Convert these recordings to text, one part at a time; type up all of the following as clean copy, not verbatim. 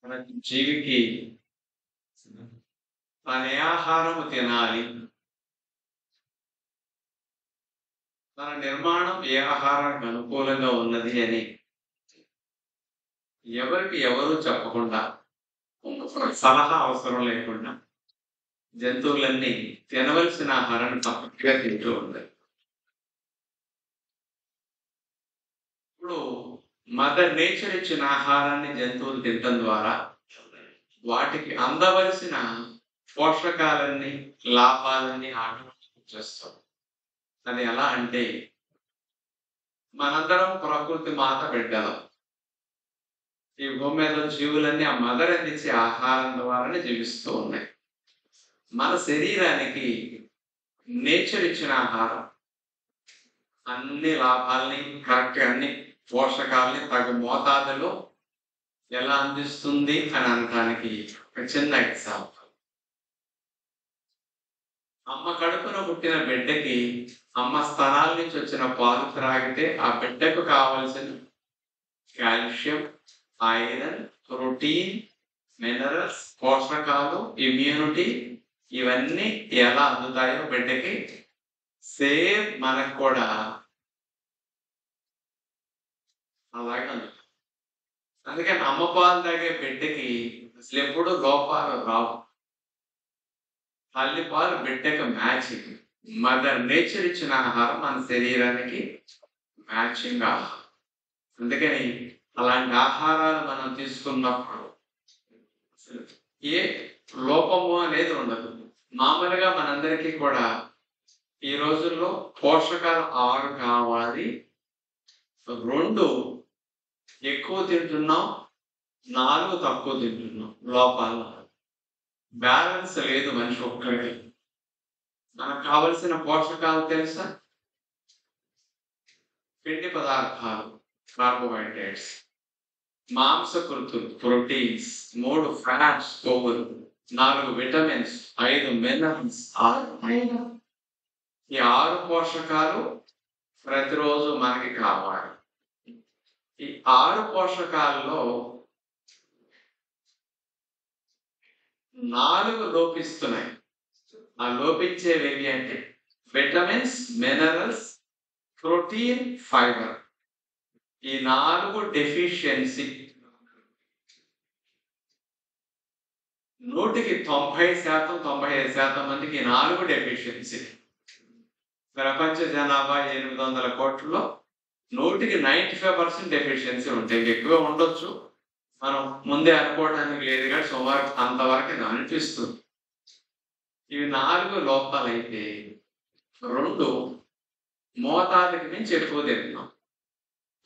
మన జీవికి తాను ఏ ఆహారము తినాలి, తన నిర్మాణం ఏ ఆహారానికి అనుకూలంగా ఉన్నది అని ఎవరికి ఎవరు చెప్పకుండా, సలహా అవసరం లేకుండా జంతువులన్నీ తినవలసిన ఆహారాన్ని తప్పగా తింటూ ఉంటాయి. ఇప్పుడు మదర్ నేచర్ ఇచ్చిన ఆహారాన్ని జంతువులు తినటం ద్వారా వాటికి అందవలసిన పోషకాలన్నీ, లాభాలన్నీ ఆటోమేటిక్ చేస్తాం. అది ఎలా అంటే, మనందరం ప్రకృతి మాత బిడ్డలం. ఈ భూమి మీద జీవులన్నీ ఆ మదర్ అందించే ఆహారం ద్వారానే జీవిస్తూ ఉన్నాయి. మన శరీరానికి నేచర్ ఇచ్చిన ఆహారం అన్ని లాభాలని, కరెక్ట్ అన్ని పోషకాలని తగు మోతాదులో ఎలా అందిస్తుంది అని అనడానికి ఒక చిన్న ఎగ్జాంపుల్. అమ్మ కడుపున పుట్టిన బిడ్డకి అమ్మ స్తనాల నుంచి వచ్చిన పాలు త్రాగితే ఆ బిడ్డకు కావలసిన కాల్షియం, ఐరన్, ప్రోటీన్, మినరల్స్, పోషకాలు, ఇమ్యూనిటీ ఇవన్నీ ఎలా అందుతాయో బిడ్డకి, సేమ్ మనకు కూడా అలాగే అందుతాయి. అందుకని అమ్మ పాలు తాగే బిడ్డకి అసలు ఎప్పుడు లోపాలు రావు. తల్లి పాలు బిడ్డకు మ్యాచింగ్. మదర్ నేచర్ ఇచ్చిన ఆహారం మన శరీరానికి మ్యాచింగ్ ఆహారం. అందుకని అలాంటి ఆహారాలు మనం తీసుకున్నప్పుడు ఏ లోపము అనేది ఉండదు. మామూలుగా మనందరికీ కూడా ఈ రోజుల్లో పోషకాలు 6 కావాలి, 2 ఎక్కువ తింటున్నాం, 4 తక్కువ తింటున్నాం. లోపాలు బ్యాలెన్స్ లేదు మనిషి ఒక్కరికి. మనకు కావలసిన పోషకాలు తెలుసా? పిండి పదార్థాలు, కార్బోహైడ్రేట్స్, మాంసకృతులు, ప్రోటీన్స్, 3 ఫ్యాట్స్, కొవ్వులు, 4 విటమిన్స్, 5 మినరల్స్, 6 ఈ 6 పోషకాలు ప్రతిరోజు మనకి కావాలి. ఈ 6 పోషకాల్లో 4 లోపిస్తున్నాయి. ఆ లోపించేవి ఏవి అంటే విటమిన్స్, మినరల్స్, ప్రోటీన్, ఫైబర్. ఈ 4 డెఫిషియన్సీ 100కి 90%, 95% మందికి 4 డెఫిషియన్సీ. ప్రపంచ జనాభా 800 కోట్లలో 100కి 95% డెఫిషియన్సీ ఉంటాయి. ఎక్కువ ఉండొచ్చు, మనం ముందే అనుకోవడానికి లేదు, కానీ సుమారు అంతవరకు అనిపిస్తుంది. ఇవి 4 లోపాలైతే 2 మోతాదుకి మించి ఎక్కువ తింటున్నాం.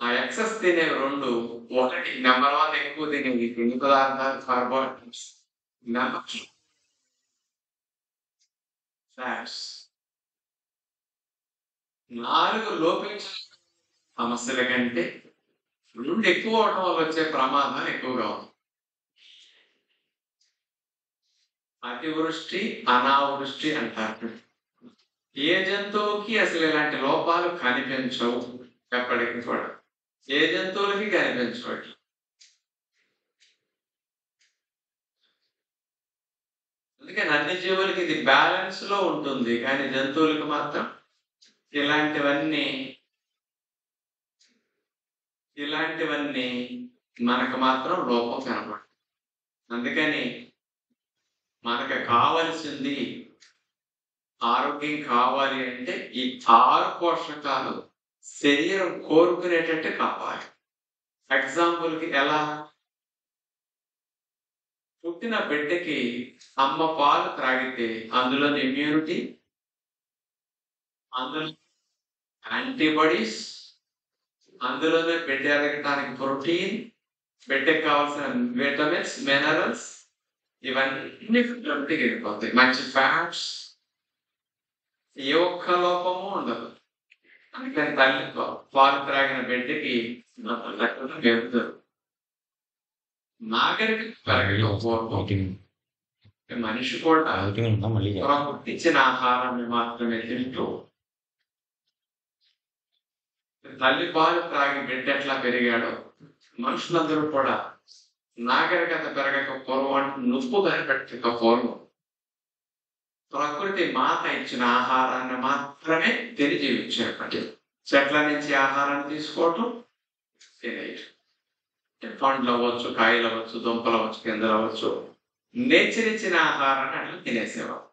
ఆ ఎక్సెస్ తినే 2, 1 నెంబర్ 1 ఎక్కువ తినేవి పిండి పదార్థాలు, కార్బోహైడ్రేట్స్, ఫ్యాట్స్. 4 లోపించిన సమస్యల కంటే 2 ఎక్కువ అవడం వల్ల వచ్చే ప్రమాదం ఎక్కువగా ఉంది. అతివృష్టి, అనావృష్టి అంటారు. ఏ జంతువుకి అసలు ఇలాంటి లోపాలు కనిపించవు ఎప్పటికీ కూడా. ఏ జంతువులకి కనిపించవు. అందుకని అన్ని జీవులకి ఇది బ్యాలెన్స్ లో ఉంటుంది, కానీ జంతువులకి మాత్రం ఇలాంటివన్నీ మనకు మాత్రం లోపం కనబడుతుంది. అందుకని మనకు కావలసింది, ఆరోగ్యం కావాలి అంటే ఈ 6 పోషకాలు శరీరం కోరుకునేటట్టు కావాలి. ఎగ్జాంపుల్కి ఎలా? పుట్టిన బిడ్డకి అమ్మ పాలు త్రాగితే అందులో ఇమ్యూనిటీ, అందులో యాంటీబాడీస్, అందులోనే బిడ్డ ఎదగటానికి ప్రోటీన్, బిడ్డకి కావాల్సిన విటమిన్స్, మినరల్స్ ఇవన్నీ బిడ్డకి వెళ్ళిపోతాయి. మంచి ఫ్యాట్స్, ఏ ఒక్క లోపము ఉండదు. అందుకని తల్లి పాలు త్రాగిన బిడ్డకి వెళ్తారు. నాగరికత పెరగకపోవడం, మనిషి కూడా పుట్టించిన ఆహారాన్ని మాత్రమే తింటూ తల్లి పాలు త్రాగి బిడ్డ ఎట్లా పెరిగాడో మనుషులందరూ కూడా నాగరికత పెరగక పూర్వం అంటే నువ్వు కనిపెట్టక పూర్వం ప్రకృతి మాత ఇచ్చిన ఆహారాన్ని మాత్రమే తిని జీవించేటువంటి చెట్ల నుంచి ఆహారాన్ని తీసుకోవటం తినేయటం. పండ్లు అవ్వచ్చు, కాయలు అవ్వచ్చు, దుంపలు అవ్వచ్చు, కిందలు అవ్వచ్చు, నేచర్ ఇచ్చిన ఆహారాన్ని అట్లా తినేసేవారు.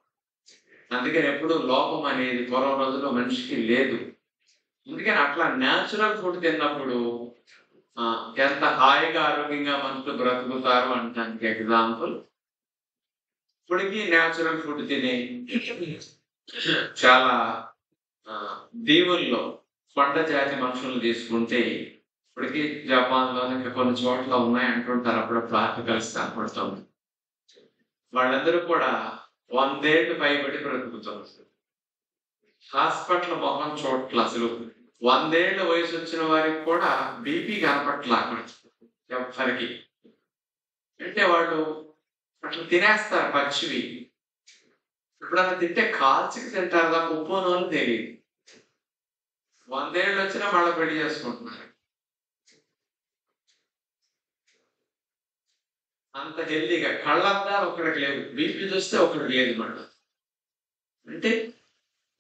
అందుకని ఎప్పుడు లోపం అనేది పూర్వం రోజుల్లో మనిషికి లేదు. అందుకని అట్లా న్యాచురల్ ఫుడ్ తిన్నప్పుడు ఎంత హాయిగా ఆరోగ్యంగా మనుషులు బ్రతుకుతారు అంటానికి ఎగ్జాంపుల్ ఇప్పటికీ న్యాచురల్ ఫుడ్ తినే చాలా దీవుల్లో కొండ జాతి మనుషులు తీసుకుంటే ఇప్పటికీ జపాన్లో ఇంకా కొన్ని చోట్ల ఉన్నాయి అంటుంటారు. అప్పుడప్పుడు ఆర్టికల్స్ కనపడుతుంది. వాళ్ళందరూ కూడా 100 ఏళ్ళు పైబడి బ్రతుకుతున్నారు. హాస్పిటల్ మొహం చోట్ల అసలు 100 ఏళ్ళ వయసు వచ్చిన వారికి కూడా బీపీ కనపట్ల ఎవరికి. అంటే వాళ్ళు అట్లా తినేస్తారు పచ్చివి. ఎప్పుడన్నా తింటే కాల్చికి తింటారు దాకా ఉప్పు నూనె తెలియదు. 100 ఏళ్ళు వచ్చినా మళ్ళీ పెళ్లి చేసుకుంటున్నారు. అంత హెల్దీగా కళ్ళద్దాలు ఒకరికి లేదు, బీపీ చూస్తే ఒకరికి లేదు మళ్ళీ. అంటే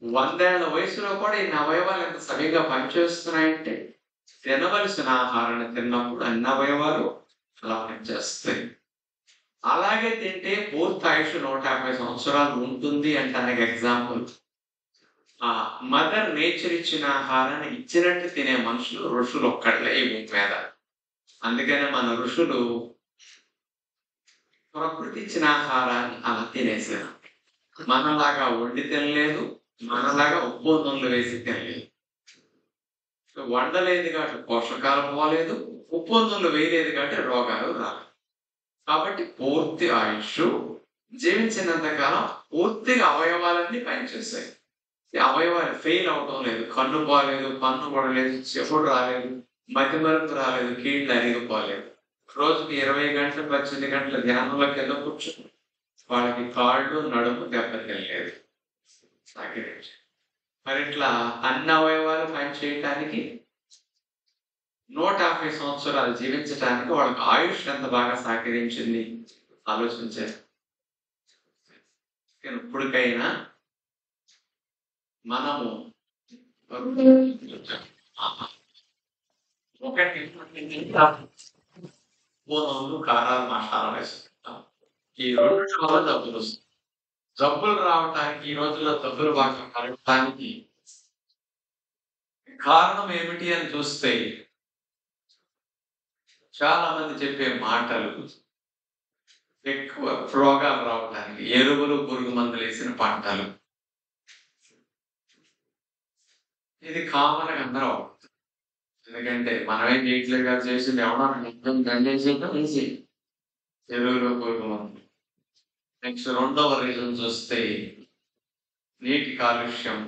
100 ఏళ్ల వయసులో కూడా ఈ అవయవాలు ఎంత సరిగా పనిచేస్తున్నాయంటే తినవలసిన ఆహారాన్ని తిన్నప్పుడు అన్ని అవయవాలు అలా పనిచేస్తాయి. అలాగే తింటే పూర్తి ఆయుష్ 150 సంవత్సరాలు ఉంటుంది అంటానికి ఎగ్జాంపుల్ మదర్ నేచర్ ఇచ్చిన ఆహారాన్ని ఇచ్చినట్టు తినే మనుషులు ఋషులు ఒక్కట్లే ఈ భూమి మీద. అందుకనే మన ఋషులు ప్రకృతి ఇచ్చిన ఆహారాన్ని అలా తినేసారు. మనలాగా వండి తినలేదు, మనలాగా ఉప్పు నూనెలు వేసి తినలేదు. వండలేదు కాబట్టి పోషకాలు పోలేదు, ఉప్పు నూనెలు వేయలేదు కాబట్టి రోగాలు రాలేదు. కాబట్టి పూర్తి ఆయుష్ జీవించినంత కాలం పూర్తిగా అవయవాలన్నీ పనిచేస్తాయి. అవయవాలు ఫెయిల్ అవటం లేదు. కన్ను పోలేదు, పన్ను పడలేదు, చెవుడు రాలేదు, మతి మరుపు రాలేదు, కీళ్ళు అరిగిపోలేదు. రోజుకి 20 గంటలు 18 గంటల ధ్యానంలో కింద కూర్చుని వాళ్ళకి కాళ్ళు నడుము దెబ్బతినలేదు. మరి ఇట్లా అన్ని అవయవాలు పనిచేయటానికి 150 సంవత్సరాలు జీవించడానికి వాళ్ళకి ఆయుష్ ఎంత బాగా సహకరించింది ఆలోచించారు. ఇప్పటికైనా మనము ఒకటి పూనలు కారాలు మసాలా వేసుకుంటాం. ఈ రెండు వల్ల జబ్బులు వస్తాయి. జబ్బులు రావటానికి ఈ రోజుల్లో జబ్బులు బాగా కలగటానికి కారణం ఏమిటి అని చూస్తే చాలా మంది చెప్పే మాటలు ఎక్కువ రోగాలు రావడానికి ఎరువులు పురుగు మందులు వేసిన పంటలు. ఇది కామన్ గా అందరూ ఎందుకంటే మనమేం చేయట్లేదు కదా, చేసింది ఎవడో దండేసేద్దాం వేసి ఎరువులు పురుగు మందులు. నెక్స్ట్ రెండవ రీజన్ చూస్తే నీటి కాలుష్యం,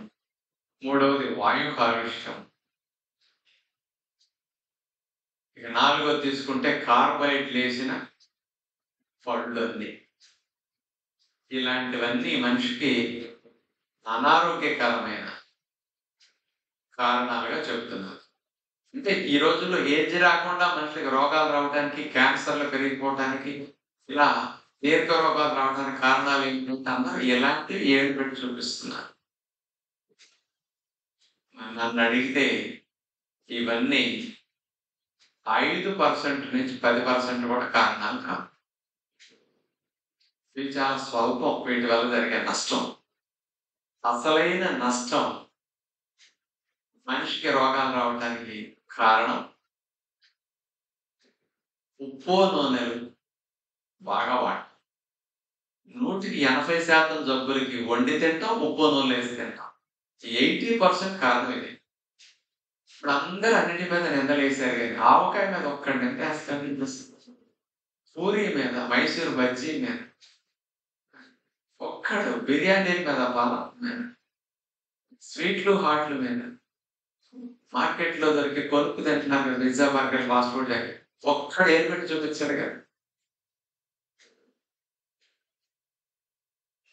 మూడవది వాయు కాలుష్యం, ఇక నాలుగోది తీసుకుంటే కార్బోహైడ్రేట్లు వేసిన పళ్ళు అన్ని. ఇలాంటివన్నీ మనిషికి అనారోగ్యకరమైన కారణాలుగా చెబుతున్నారు. అంటే ఈ రోజుల్లో ఏజ్ రాకుండా మనుషులకు రోగాలు రావడానికి, క్యాన్సర్లు పెరిగిపోవడానికి, ఇలా దీర్ఘ రోగాలు రావడానికి కారణాలు ఏంటంటే అందరూ ఎలాంటివి ఏడు పెట్టి చూపిస్తున్నారు. నన్ను అడిగితే ఇవన్నీ 5% నుంచి 10% కూడా కారణాలు కాదు. ఇవి చాలా స్వల్పం వీటి వల్ల జరిగే నష్టం. అసలైన నష్టం మనిషికి రోగాలు రావడానికి కారణం ఉప్పు నూనెలు బాగా వాడటం. 180% జబ్బులకి వండి తింటాం, ఉప్పు నూనెలు వేసి తింటాం. 80% కారణం ఇది. ఇప్పుడు అందరూ అన్నిటి మీద నిందలు వేసారు కానీ ఆవకాయ మీద ఒక్కడి నింద వేస్తారు. పూరి మీద, మైసూర్ బజ్జీ మీద ఒక్కడు, బిర్యానీ మీద, పాలం మీద, స్వీట్లు హాట్లు మీద, మార్కెట్లో దొరికి కొనుక్కు తింటున్నారు పిజ్జా మార్కెట్ ఫాస్ట్ ఫుడ్ దగ్గర ఒక్కడు ఏం పెట్టి చూపించాడు కదా.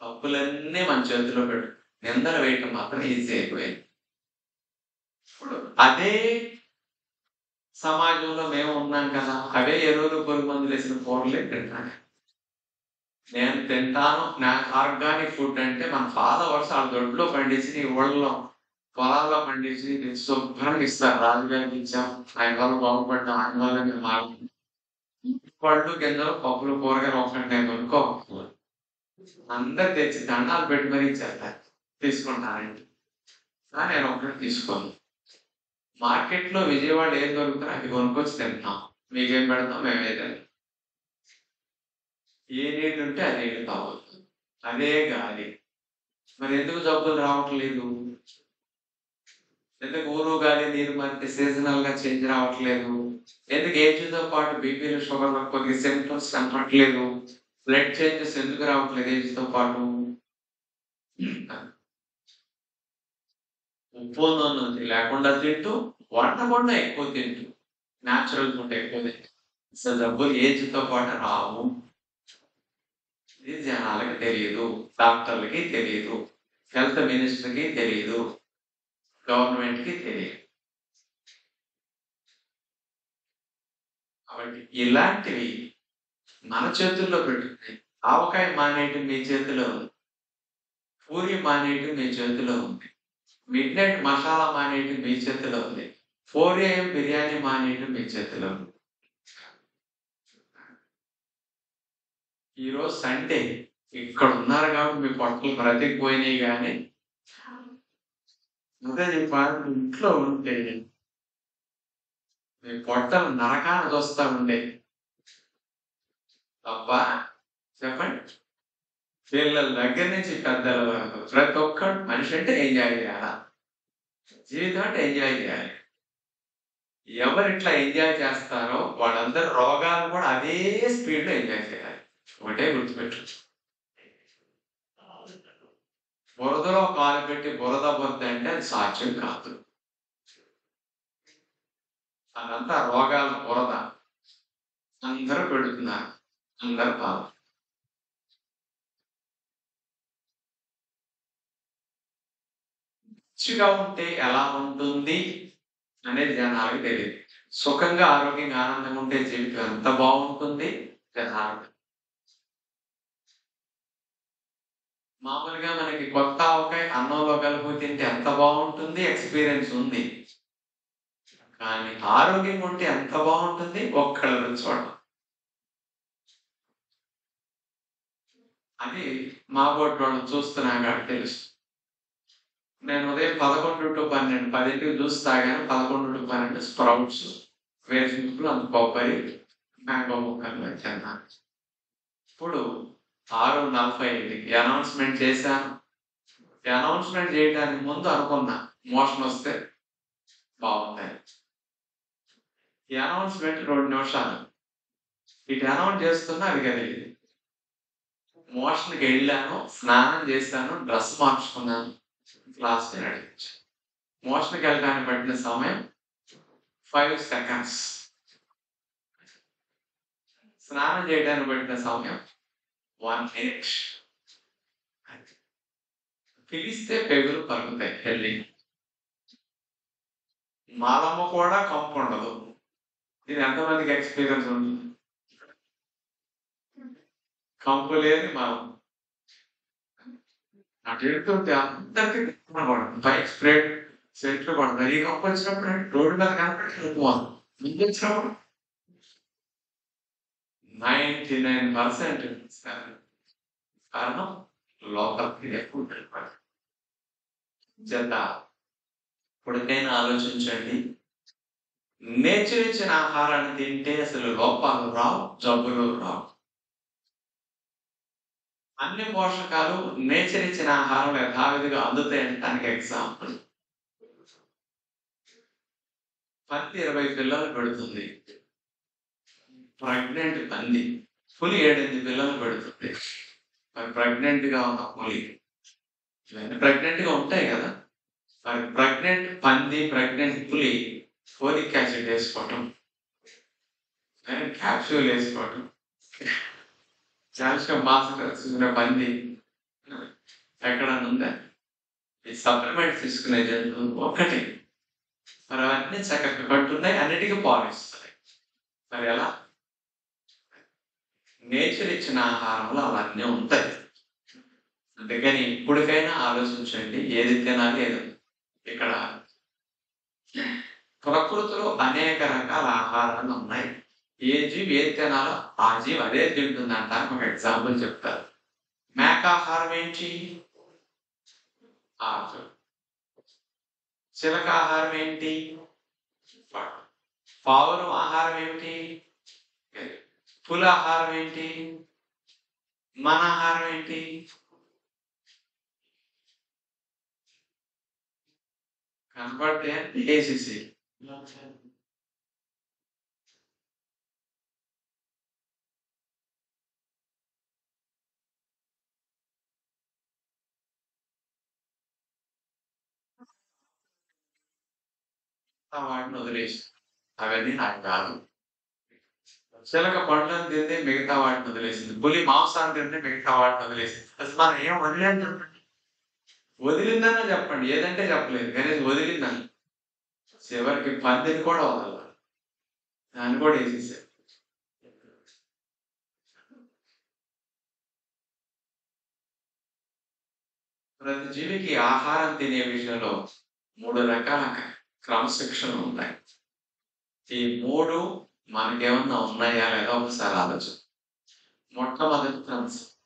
తప్పులన్నీ మన చేతిలో పెట్టు, నిందలు వేయటం మాత్రం ఈజీ అయిపోయింది. ఇప్పుడు అదే సమాజంలో మేము ఉన్నాం కదా, అవే ఎరువులు పురుగు మందులు వేసిన కూరలే తింటాను. నేను తింటాను. నాకు ఆర్గానిక్ ఫుడ్ అంటే మన ఫాలోవర్స్ వాళ్ళ దొడ్లో పండించి ఊళ్ళలో పొలాల్లో పండించి శుభ్రంగా ఇస్తారు. రాజుగారికి ఇచ్చాం, ఆయన వల్ల బాగుపడ్డాం, ఆయన వల్ల మేము మాకు పళ్ళు గింజలు పప్పులు కూరగాయలు ఒకటి నేను కొనుక్కోవాలి. అందరు తెచ్చి దండాలు పెట్టి మరీ ఇచ్చేస్తారు, తీసుకుంటానండి. నేను ఒకటి తీసుకోను. మార్కెట్లో విజయవాడ ఏం దొరుకుతారో అది కొనుక్కొచ్చి తింటాం. మీకేం పెడతాం మేమే తింటాం. ఏ నీళ్ళు ఉంటే ఆ నీళ్ళు కావాలి, అదే గాలి. మరి ఎందుకు జబ్బులు రావట్లేదు? ఎందుకు ఊరు గాలి నీరు మనకి సీజనల్ గా చేంజ్ రావట్లేదు? ఎందుకు ఏజ్తో పాటు బీపీలు షుగర్లు కొద్దిగా సిమ్టమ్స్ కనపడట్లేదు? బ్లడ్ చేంజెస్ ఎందుకు రావట్లేదు ఏజ్తో పాటు? ఉప్పు నూనె లేకుండా తింటూ, వండకుండా ఎక్కువ తింటూ, న్యాచురల్ ఫుడ్ ఎక్కువ తింటూ అసలు జబ్బులు ఏజ్తో పాటు రావు. ఇది జనాలకి తెలియదు, డాక్టర్లకి తెలియదు, హెల్త్ మినిస్టర్కి తెలియదు, గవర్నమెంట్కి తెలియదు. కాబట్టి ఇలాంటివి మన చేతుల్లో పెట్టుకుని ఆవకాయ మానేయటం మీ చేతిలో ఉంది, పూరి మానేయటం మీ చేతిలో ఉంది, మిడ్ నైట్ మసాలా మానేయటం మీ చేతిలో ఉంది, 4 AM బిర్యానీ మానేయటం మీ చేతిలో ఉంది. ఈరోజు సండే ఇక్కడ ఉన్నారు కాబట్టి మీ పొట్టలు బ్రతికిపోయినాయి. కానీ అదే ఇంట్లో ఉంటే మీ పొట్టలు నరకాన చూస్తా ఉండే తప్ప. చెప్పండి, పిల్లల దగ్గర నుంచి పెద్దల వరకు ప్రతి ఒక్కరు మనిషి అంటే ఎంజాయ్ చేయాలా, జీవితం అంటే ఎంజాయ్ చేయాలి. ఎవరు ఇట్లా ఎంజాయ్ చేస్తారో వాళ్ళందరూ రోగాలు కూడా అదే స్పీడ్లో ఎంజాయ్ చేయాలి. ఒకటే గుర్తుపెట్టు, బురదలో కాలు పెట్టి బురద బురద అంటే అది సాధ్యం కాదు. అదంతా రోగాల బురద. అందరూ పెడుతున్నారు, అందరూ బాధ. మంచిగా ఉంటే ఎలా ఉంటుంది అనేది జనాలకు తెలియదు. సుఖంగా ఆరోగ్యంగా ఆనందంగా ఉంటే జీవితం ఎంత బాగుంటుంది జనాలకు. మామూలుగా మనకి కొత్త ఆవకాయ అన్నంలో కలుపు తింటే ఎంత బాగుంటుంది, ఎక్స్పీరియన్స్ ఉంది. కానీ ఆరోగ్యంగా ఉంటే ఎంత బాగుంటుంది ఒక్కళ్ళు చూడండి. అది మా బోటి వాళ్ళు చూస్తున్నా కాబట్టి తెలుసు. నేను ఉదయం 11 to 12, 10కి జ్యూస్ తాగాను. 11 to 12 స్ప్రౌట్స్, వేరుశనగలు, అంత కొబ్బరి, మ్యాంగో ముక్కలు తిన్నాను. ఇప్పుడు 6:45కి అనౌన్స్మెంట్ చేశాను. అనౌన్స్మెంట్ చేయడానికి ముందు అనుకున్నా మోషన్ వస్తే బాగుంటాయి. ఈ అనౌన్స్మెంట్ 2 నిమిషాలు. ఇటు అనౌన్స్ చేస్తున్నా అది కదిలింది. మోషన్కి వెళ్ళాను, స్నానం చేశాను, డ్రెస్ మార్చుకున్నాను, క్లాస్కి నడిపించాను. మోషన్కి వెళ్ళడానికి పట్టిన సమయం 5 seconds. స్నానం చేయడానికి పట్టిన సమయం 1 minute. పిలిస్తే పెగులు పలుకుతాయి. వెళ్ళి మాలమ్మ కూడా కంపు ఉండదు. ఇది ఎంతమందికి ఎక్స్పీరియన్స్ ఉంది? కంపు లేదు మనం అటు వెళ్తుంటే అందరికీ బైక్ స్ప్రేడ్ సెంటర్ పడుతుంది. ఈ కంపు వచ్చినప్పుడు రోడ్డు మీద కనపడి ముందు వచ్చినప్పుడు 99% కారణం లోపలికి ఎక్కువ జత. ఇప్పటికైనా ఆలోచించండి, నేచర్ ఇచ్చిన ఆహారాన్ని తింటే అసలు లోపాలు రావు, జబ్బులు రావు. అన్ని పోషకాలు నేచర్ ఇచ్చిన ఆహారం యథావిధిగా అందుతాయి అనడానికి ఎగ్జాంపుల్, పంది 20 పిల్లలు పెడుతుంది. ప్రెగ్నెంట్ పంది, పులి 7-8 పిల్లలు పెడుతుంది. మరి ప్రెగ్నెంట్ గా ఉన్న పులి ఇవన్నీ ప్రెగ్నెంట్ గా ఉంటాయి కదా. మరి ప్రెగ్నెంట్ పంది, ప్రెగ్నెంట్ పులి ఫోలిక్ యాసిడ్ వేసుకోవటం, క్యాప్సూల్ వేసుకోవటం, కాల్షియం మాసన పంది ఎక్కడన్నా ఉందా? ఈ సప్లిమెంట్ తీసుకునే జంతువు ఒకటి మరి అవన్నీ చక్కగా కట్టున్నాయి, అన్నిటికీ పాలిస్తున్నాయి. మరి ఎలా? నేచర్ ఇచ్చిన ఆహారంలో అవన్నీ ఉంటాయి. అందుకని ఇప్పటికైనా ఆలోచించండి, ఏది తినాలి ఏది. ఇక్కడ ప్రకృతిలో అనేక రకాల ఆహారాలు ఉన్నాయి. ఏ జీవి ఏది తినాలో ఆ జీవి అదే తింటుందంట. ఒక ఎగ్జాంపుల్ చెప్తారు. మేక ఆహారం ఏంటి? ఆకులు. చిలక ఆహారం ఏంటి? పావురం ఆహారం ఏమిటి? పులి ఆహారం ఏంటి? మన ఆహారం ఏంటి? కనపడితే ఏసీసీ. వాటిని వదిలేసి అవన్నీ నాకు కాదు. చిలక పండ్లను తింటే మిగతా వాటిని వదిలేసింది. పులి మాంసాన్ని తింటే మిగతా వాటిని వదిలేసింది. అసలు మనం ఏం వదిలేదు చెప్పండి. వదిలిందన్నా చెప్పండి, ఏదంటే చెప్పలేదు కానీ వదిలిందని. చివరికి పందిని కూడా వదల, దాన్ని కూడా వేసేసారు. ప్రతి జీవికి ఆహారం తినే విషయంలో 3 రకాల క్రమశిక్షణలు ఉన్నాయి. ఈ 3 మనకేమన్నా ఉన్నాయా లేదా ఒకసారి ఆలోచన. మొట్టమొదటి క్రమశిక్షణ,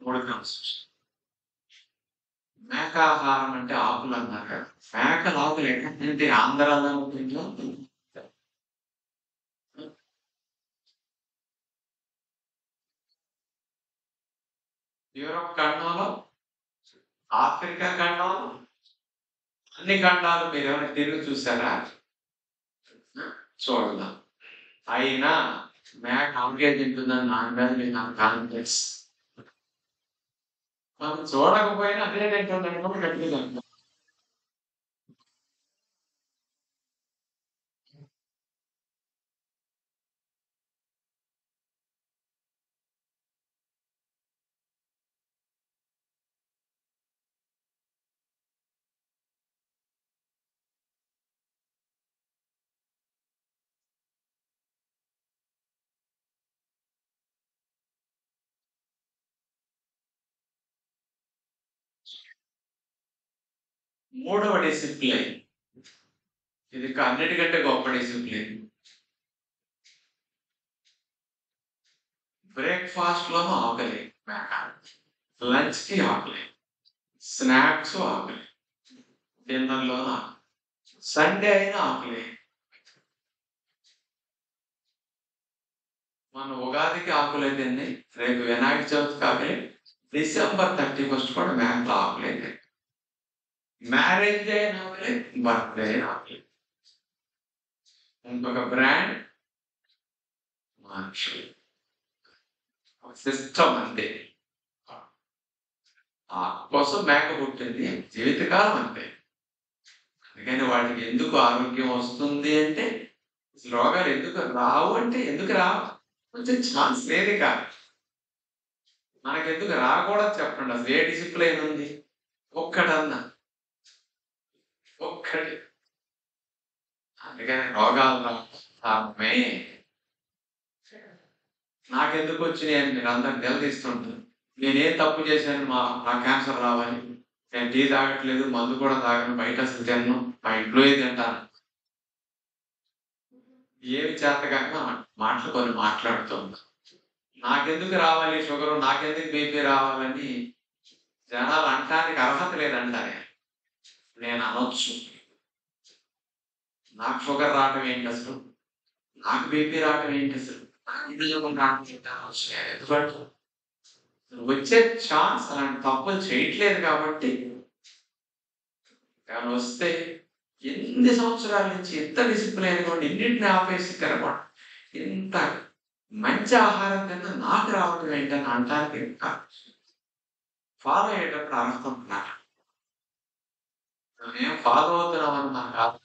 3 క్రమశిక్షణ. మేకాహారం అంటే ఆకులు అన్నారు కదా. మేకల ఆకులు ఎక్కడంటే ఆంధ్రాలో ఉంటుందో, యూరప్ ఖండంలో, ఆఫ్రికా ఖండంలో, అన్ని ఖండాలు మీరు ఏమైనా తిరిగి చూసారా? చూడలా. అయినా మేక ఆమెకే తింటుందని నా మీద మీకు నాకు కాన్ఫిడెన్స్. మనం చూడకపోయినా అదే తింటుందని కూడా గట్టిగా తింటాం. మూడవ డిసిప్లిన్, ఇది అన్నిటికంటే గొప్ప డిసిప్లిన్. బ్రేక్ఫాస్ట్ లోనూ ఆకలి మేక, లంచ్ కి ఆకలి, స్నాక్స్ ఆకలి, డిన్నర్ లోనూ ఆకలి, సండే అయినా ఆకలి. మన ఉగాదికి ఆకులు అయిపోయింది, రేపు వినాయక చవితికి ఆకలి, December 31 కూడా మేకల ఆకులు అయితే, మ్యారేజ్ డే అయినా ఆకలి, బర్త్డే అయినా ఆకలి. ఇంకొక బ్రాండ్ మనుషులు, సిస్టమ్ అంతే. ఆ కోసం మేక పుట్టింది, జీవితకాలం అంతే. అందుకని వాటికి ఎందుకు ఆరోగ్యం వస్తుంది అంటే, రోగాలు ఎందుకు రావు అంటే, ఎందుకు రావు కొంచెం ఛాన్స్ లేదు కాదు. మనకెందుకు రాకూడదు చెప్పండి. అసలు ఏ డిసిప్లైన్ ఉంది? ఒక్కడన్నా, ఒక్కటి. అందుకని రోగాలు రామే. నాకెందుకు వచ్చినాయి అని మీరు అందరు నిలదీస్తుంటారు. నేనేం తప్పు చేశాను నా క్యాన్సర్ రావాలి? నేను టీ తాగట్లేదు, మందు కూడా తాగను, బయట అసలు తిన్నాను, మా ఇంట్లో తింటాను. ఏమి చేతగాక మాటలు కొన్ని మాట్లాడుతుంది. నాకెందుకు రావాలి షుగర్, నాకెందుకు బీపీ రావాలని జనాలు అంటానికి అర్హత లేదంటారే. నేను అనొచ్చు, నాకు షుగర్ రావటం ఏంటి అసలు, నాకు బీపీ రావటం ఏంటి అసలు, ఎందుకంటే వచ్చే ఛాన్స్ అలాంటి తప్పులు చేయట్లేదు కాబట్టి. కానీ వస్తే ఎన్ని సంవత్సరాల నుంచి ఎంత డిసిప్లిన్ కూడా ఎన్నింటిని ఆపేసి తినకుండా ఇంత మంచి ఆహారం తిన్నా నాకు రావటం ఏంటని అంటానికి ఫాలో అయ్యేటప్పుడు అర్హత ఉంటున్నారు. మేము ఫాలో అవుతున్నామని నాకు కాదు.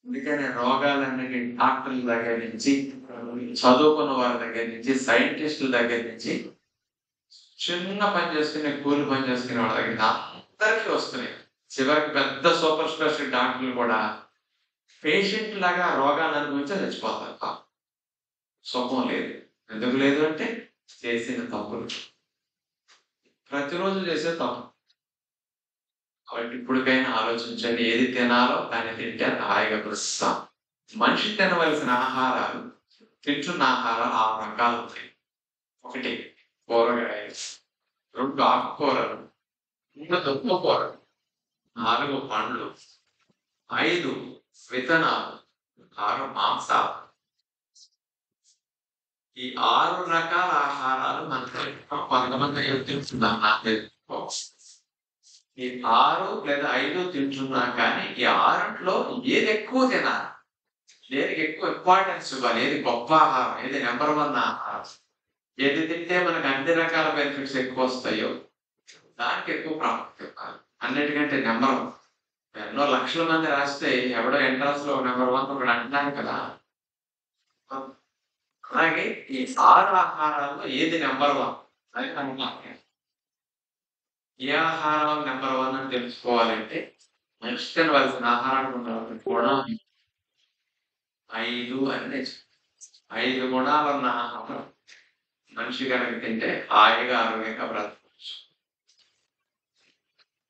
అందుకనే రోగాలన్నిటి డాక్టర్ల దగ్గర నుంచి, చదువుకున్న వారి దగ్గర నుంచి, సైంటిస్టుల దగ్గర నుంచి చిన్న పని చేసుకునే కూలి పని చేసుకునే వాళ్ళ దగ్గర అందరికీ వస్తున్నాయి. చివరికి పెద్ద సూపర్ స్పెషాలిటీ డాక్టర్లు కూడా పేషెంట్ లాగా రోగాలు అనుభవించి చచ్చిపోతారు. సుఖం లేదు. ఎందుకు లేదు అంటే చేసిన తప్పులు, ప్రతిరోజు చేసే తప్పు. కాబట్టి ఇప్పటికైనా ఆలోచించండి, ఏది తినాలో దాన్ని తింటే హాయిగా బ్రతుకుతాం. మనిషి తినవలసిన ఆహారాలు, తింటున్న ఆహారాలు 6 రకాలు ఉంటాయి. 1 కూరగాయలు, 2 ఆకుకూరలు, 3 దుంప కూరలు, 4 పండ్లు, 5 విత్తనాలు, 6 మాంసాలు. ఈ 6 రకాల ఆహారాలు మనకు కొంతమంది తింటున్నాం. నాకు ఈ 6 లేదా 5 తింటున్నా కానీ ఈ 6లో ఏది ఎక్కువ తినాలి, ఏది ఎక్కువ ఇంపార్టెన్స్ ఇవ్వాలి, ఏది గొప్ప ఆహారం, ఏది నెంబర్ 1 ఆహారం, ఏది తింటే మనకు అన్ని రకాల బెనిఫిట్స్ ఎక్కువ వస్తాయో దానికి ఎక్కువ ప్రాముఖ్యత ఇవ్వాలి. అన్నిటికంటే నెంబర్ 1. ఎన్నో లక్షల మంది రాస్తే ఎవడో ఎంట్రన్స్ లో నెంబర్ 1 ఒకటి అంటున్నాను కదా. అలాగే ఈ 6 ఆహారాల్లో ఏది నెంబర్ 1 అది కనుక్కోవాలి. ఏ ఆహారం నెంబర్ 1 అని తెలుసుకోవాలంటే మనిషి తినవలసిన ఆహారాలు గుణం 5 అని 5 గుణాలు ఉన్న ఆహారం మనిషి కనుక తింటే హాయిగా ఆరోగ్యంగా బ్రతకవచ్చు.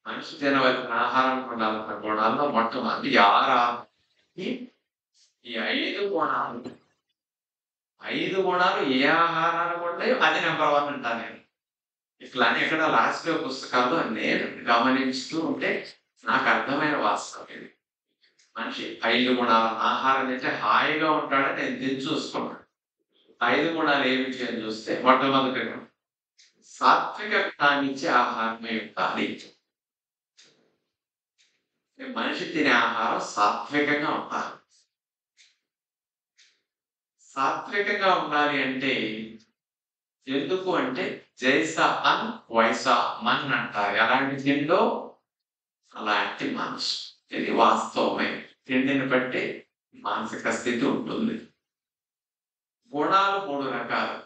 మనిషి తినవలసిన ఆహారం ఉండాలన్న గుణాల్లో మొట్టమొదటి 6 ఈ 5 గుణాలు. 5 గుణాలు ఏ ఆహారాలు ఉంటాయో అది నెంబర్ 1 అంటాను నేను. ఇట్లా అని ఎక్కడ రాసిన పుస్తకాల్లో నేను గమనిస్తూ ఉంటే నాకు అర్థమైన వాస్తవం ఇది. మనిషి 5 గుణాల ఆహారం తింటే హాయిగా ఉంటాడని నేను తిని చూసుకున్నాను. 5 గుణాలు ఏమిటి అని చూస్తే మొట్టమొదటిగా సాత్విక గుణాన్ని ఇచ్చే ఆహారమే ఉండాలి. మనిషి తినే ఆహారం సాత్వికంగా ఉండాలి. సాత్వికంగా ఉండాలి అంటే ఎందుకు అంటే జైసా అన్ వైసా మన్ అంటారు. ఎలాంటి తిండో అలాంటి మనసు. ఇది వాస్తవమే. తిండిని బట్టి మానసిక స్థితి ఉంటుంది. గుణాలు 3 రకాలు.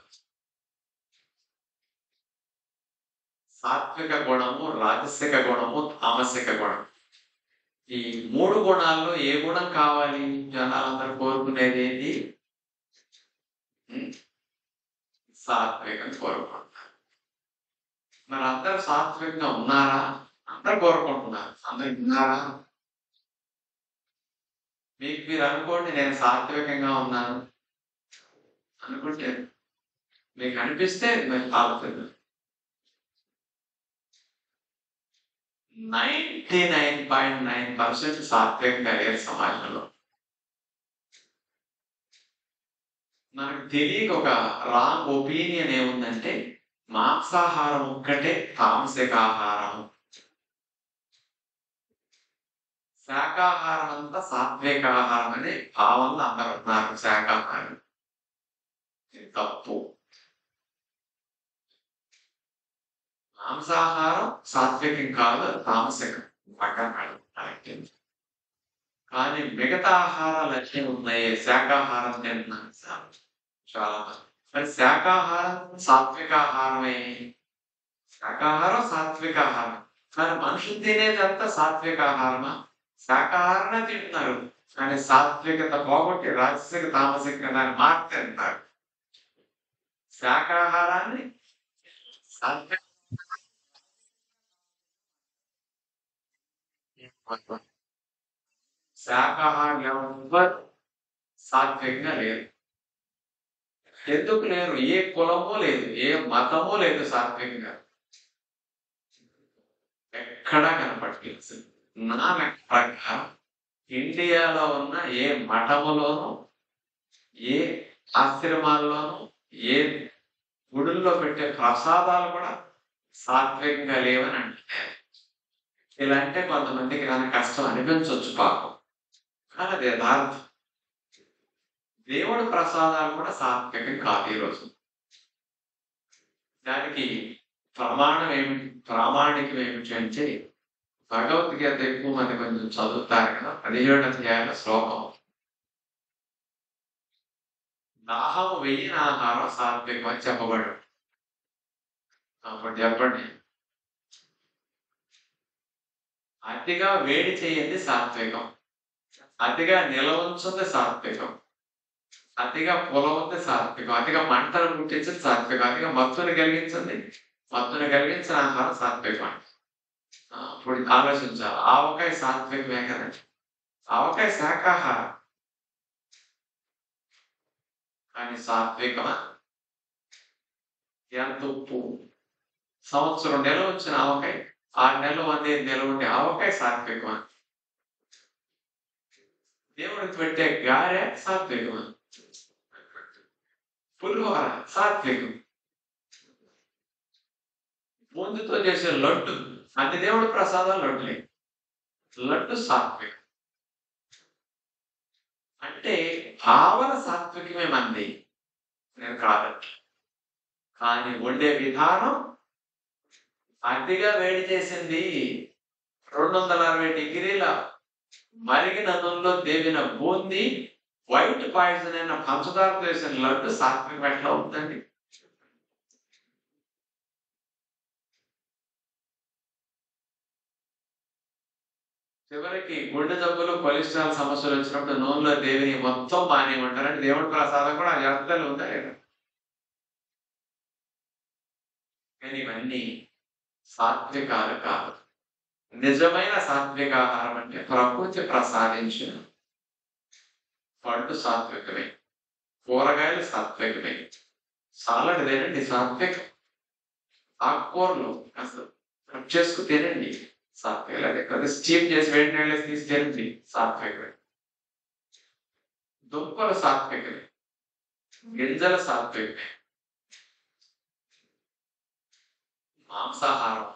సాత్విక గుణము, రాజసిక గుణము, తామసిక గుణం. ఈ 3 గుణాల్లో ఏ గుణం కావాలి? జనాలందరూ కోరుకునేది ఏంటి? సాత్వికం కోరుకుంటున్నారు. మరి అందరూ సాత్వికంగా ఉన్నారా? అందరూ కోరుకుంటున్నారు. అందరూ ఉన్నారా? మీకు మీరు అనుకోండి, నేను సాత్వికంగా ఉన్నాను అనుకుంటే మీకు అనిపిస్తే మీరు తాగుతుంది. 99.9% సాత్వికంగా లేరు సమాజంలో. మనకు తెలియక ఒక రాంగ్ ఒపీనియన్ ఏముందంటే మాంసాహారం ఒక్కటే తామసిక ఆహారం, శాకాహారం అంతా సాత్విక ఆహారం అనే భావనలో అందరూ ఉన్నారు. శాకాహారం తప్పు. మాంసాహారం సాత్వికం కాదు, తామసికం. పక్కన కానీ మిగతా ఆహారాలు అన్నీ ఉన్నాయి. శాకాహారం తింటున్నాను చాలా మంది. మరి శాకాహారం సాత్విక ఆహారమే. శాకాహారం సాత్విక ఆహారం. కానీ మనుషులు తినేదంతా సాత్విక ఆహారమా? శాకాహారమే తింటున్నారు కానీ సాత్వికత పోగొట్టి రాజసిక తామసిక దాన్ని మార్చి తింటారు. శాకాహారాన్ని సాత్విక శాకాహారం ఎవ్వరు సాత్వికంగా లేరు. ఎందుకు లేరు? ఏ కులమో లేదు, ఏ మతమో లేదు సాత్వికంగా. ఎక్కడా కనపడలేదు. నా లెక్క ప్రకారం ఇండియాలో ఉన్న ఏ మఠములోనూ, ఏ ఆశ్రమాల్లోనూ, ఏ గుడుల్లో పెట్టే ప్రసాదాలు కూడా సాత్వికంగా లేవని అంటున్నారు. ఇలా అంటే కొంతమందికి నాకు కష్టం అనిపించవచ్చు పాపం, కానీ అది యథార్థం. దేవుడి ప్రసాదాలు కూడా సాత్వికం కాదు ఈరోజు. దానికి ప్రామాణికం ఏమిటి అంటే భగవద్గీత ఎక్కువ మంది కొంచెం చదువుతారు కదా. 17వ అధ్యాయాల శ్లోకం, దాహము వెయ్యిన ఆహారం సాత్వికం అని చెప్పబడు. అప్పుడు చెప్పండి. అతిగా వేడి చేయండి సాత్వికం, అతిగా నిలవంచుంది సాత్వికం, అతిగా పొలవుంది సాత్వికం, అతిగా మంటలు పుట్టించింది సాత్వికం, అతిగా మత్తుని కలిగించిన ఆహారం సాత్వికం. ఇప్పుడు ఆలోచించాలి, ఆవకాయ సాత్వికమే కదండి, ఆవకాయ శాకాహారం, కానీ సాత్వికమా? ఎంత ఉప్పు, సంవత్సరం నెల వచ్చిన ఆవకాయ 6 నెలలు 1 నెల ఉండే ఆవకాయ సాత్వికమా? దేవుడికి పెట్టే గారె సాత్వికమా? పులిహోర సాత్వికం, ముందుతో చేసే లడ్డు, అన్ని దేవుడి ప్రసాదాలు లడ్డులే, లడ్డు సాత్వికం. అంటే భావన సాత్వికమే మంది, నేను కాదండి. కానీ వండే విధానం అతిగా వేడి చేసింది, 260 డిగ్రీల మరిగిన నూనెలో దేవిన బూంది, వైట్ పాయిజన్ అయిన పంచదారతో వేసిన లడ్డు సాత్వికం ఎట్లా అవుతుందండి? చివరికి గుండె జబ్బులు, కొలెస్ట్రాల్ సమస్యలు వచ్చినప్పుడు నూనెలో దేవిని మొత్తం మానేయమంటారంటే దేవుడి ప్రసాదం కూడా ఆ జాగ్రత్తలు ఉందా లేదా? కానీ ఇవన్నీ సాత్వికాలు కాదు. నిజమైన సాత్వికాహారం అంటే ప్రకృతి ప్రసాదించిన పండు సాత్వికమే, కూరగాయలు సాత్వికమే, సాలడ్ తినండి సాత్వికం, ఆకుకూరలు అసలు కట్ చేసుకు తినండి సాత్విక, లేదా స్టీమ్ చేసి వేడి నీళ్ళు తీసి తినండి సాత్వికమే, దుంపలు సాత్వికమే, గింజలు సాత్వికమే, మాంసాహారం.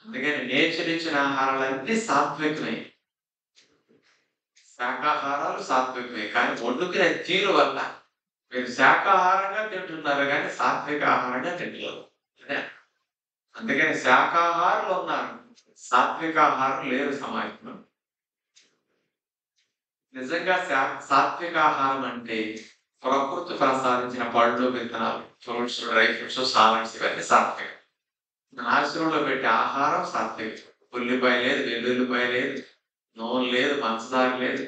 అందుకని నేచర్ ఇచ్చిన ఆహారాలన్నీ సాత్వికమే, శాకాహారాలు సాత్వికమే. కానీ వండుకునే తీరు వల్ల మీరు శాకాహారంగా తింటున్నారు కానీ సాత్విక ఆహారంగా తింటున్నారు. అందుకని శాకాహారులు ఉన్నారు, సాత్విక ఆహారం లేరు సమాజంలో. నిజంగా సాత్విక ఆహారం అంటే ప్రకృతి ప్రసాదించిన పళ్ళు, విత్తనాలు, ఫ్రూట్స్, డ్రై ఫ్రూట్స్, సాలడ్స్, ఇవన్నీ సాత్వికం. నాశనంలో పెట్టే ఆహారం సాత్వికం. ఉల్లిపాయ లేదు, వెల్లుల్లిపాయ లేదు, నూనె లేదు, పంచదార లేదు,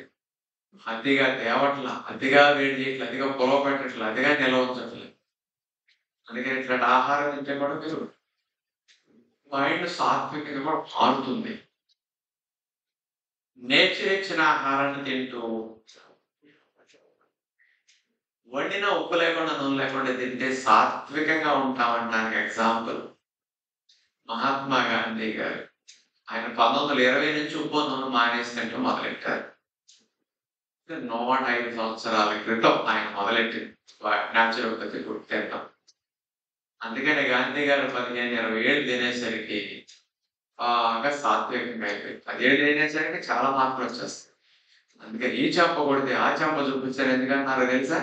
అతిగా తేవట్ల, అతిగా వేడి చేయట్లేదు, అతిగా పొలవ పెట్టట్లేదు, అతిగా నిల్వ ఉంచట్లేదు. అందుకని ఇట్లాంటి ఆహారం తింటే కూడా మీరు మైండ్ సాత్వికంగా కూడా మారుతుంది. నేచర్ ఇచ్చిన ఆహారాన్ని తింటూ వండిన ఉప్పు లేకుండా నూనె లేకుండా తింటే సాత్వికంగా ఉంటామంటానికి ఎగ్జాంపుల్ మహాత్మా గాంధీ గారు. ఆయన 1920 నుంచి ఉప్పు నూనె మానేసి తింటూ మొదలెట్టారు. 105 సంవత్సరాల క్రితం ఆయన మొదలెట్టింది న్యాచురోపతి ఫుడ్ తింటాం. అందుకని గాంధీ గారు 15-20 ఏళ్ళు తినేసరికి బాగా సాత్వికంగా అయిపోయింది. 10 ఏళ్ళు తినేసరికి చాలా మార్పులు వచ్చేస్తాయి. అందుకని ఈ చెంప కొడితే ఆ చెంప చూపించారు. ఎందుకన్నారో తెలుసా?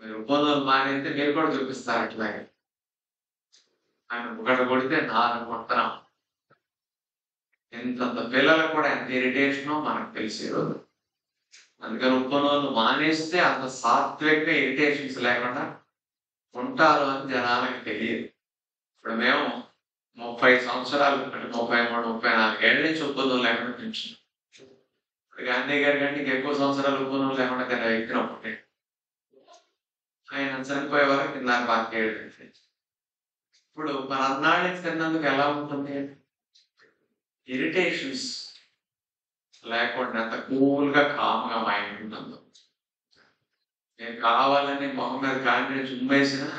మీరు ఉప్పు నూనె మానేస్తే మీరు కూడా చూపిస్తారు అట్లాగే. ఆయన ఒకటి కొడితే 4 కొట్టడం. ఇంతంత పిల్లలకు కూడా ఎంత ఇరిటేషనో మనకు తెలిసి రోజు. అందుకని ఉప్పు నూనె మానేస్తే అంత సాత్వికంగా ఇరిటేషన్స్ లేకుండా ఉంటారు అని జనాలకు తెలియదు. ఇప్పుడు మేము 30 సంవత్సరాలు అంటే 33, 34 ఏళ్ళ నుంచి ఉప్పు నూనె లేకుండా తింటున్నాం. ఇప్పుడు గాంధీ గారి కంటే ఎక్కువ సంవత్సరాలు ఉప్పు నూనె లేకుండా తిన్న వ్యక్తిని ఒకటే. ఆయన చనిపోయే వరకు తిన్నారు 4 ఏళ్ళు. ఇప్పుడు మన అన్నాళ్ళ తిన్నందుకు ఎలా ఉంటుంది? ఇరిటేషన్స్ లేకుండా అంత కూల్గా కామ్గా మైండ్ ఉంటుంది. నేను కావాలని మొహం మీద కాంటిని చుమ్మేసినా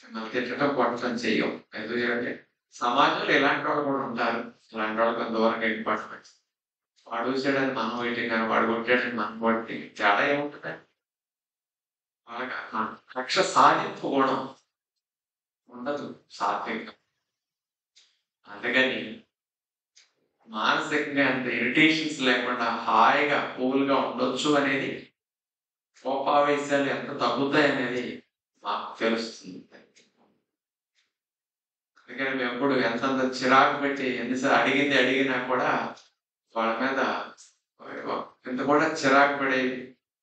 మిమ్మల్ని తిట్టడం కొట్టడం చెయ్యం. ఎందుకంటే సమాజంలో ఇలాంటి వాళ్ళు కూడా ఉంటారు. ఇలాంటి వాళ్ళు కొంత దూరంగా వెళ్ళిపోవడం. వాడు చూసాడని మనం వెయిటింగ్ కానీ వాడు కొట్టాడని మనం కొట్టి తేడా ఏముంటుంది? కక్ష సాధింపు గుణం ఉండదు సాత్వికం. అందుకని మానసికంగా అంత ఇరిటేషన్స్ లేకుండా హాయిగా కూల్గా ఉండొచ్చు అనేది, కోపావేశాలు ఎంత తగ్గుతాయి అనేది మాకు తెలుస్తుంది. అందుకని మేము ఎప్పుడు ఎంతంత చిరాకు పెట్టి ఎన్నిసార్లు అడిగినా కూడా వాళ్ళ మీద ఎంత కూడా చిరాకు పడే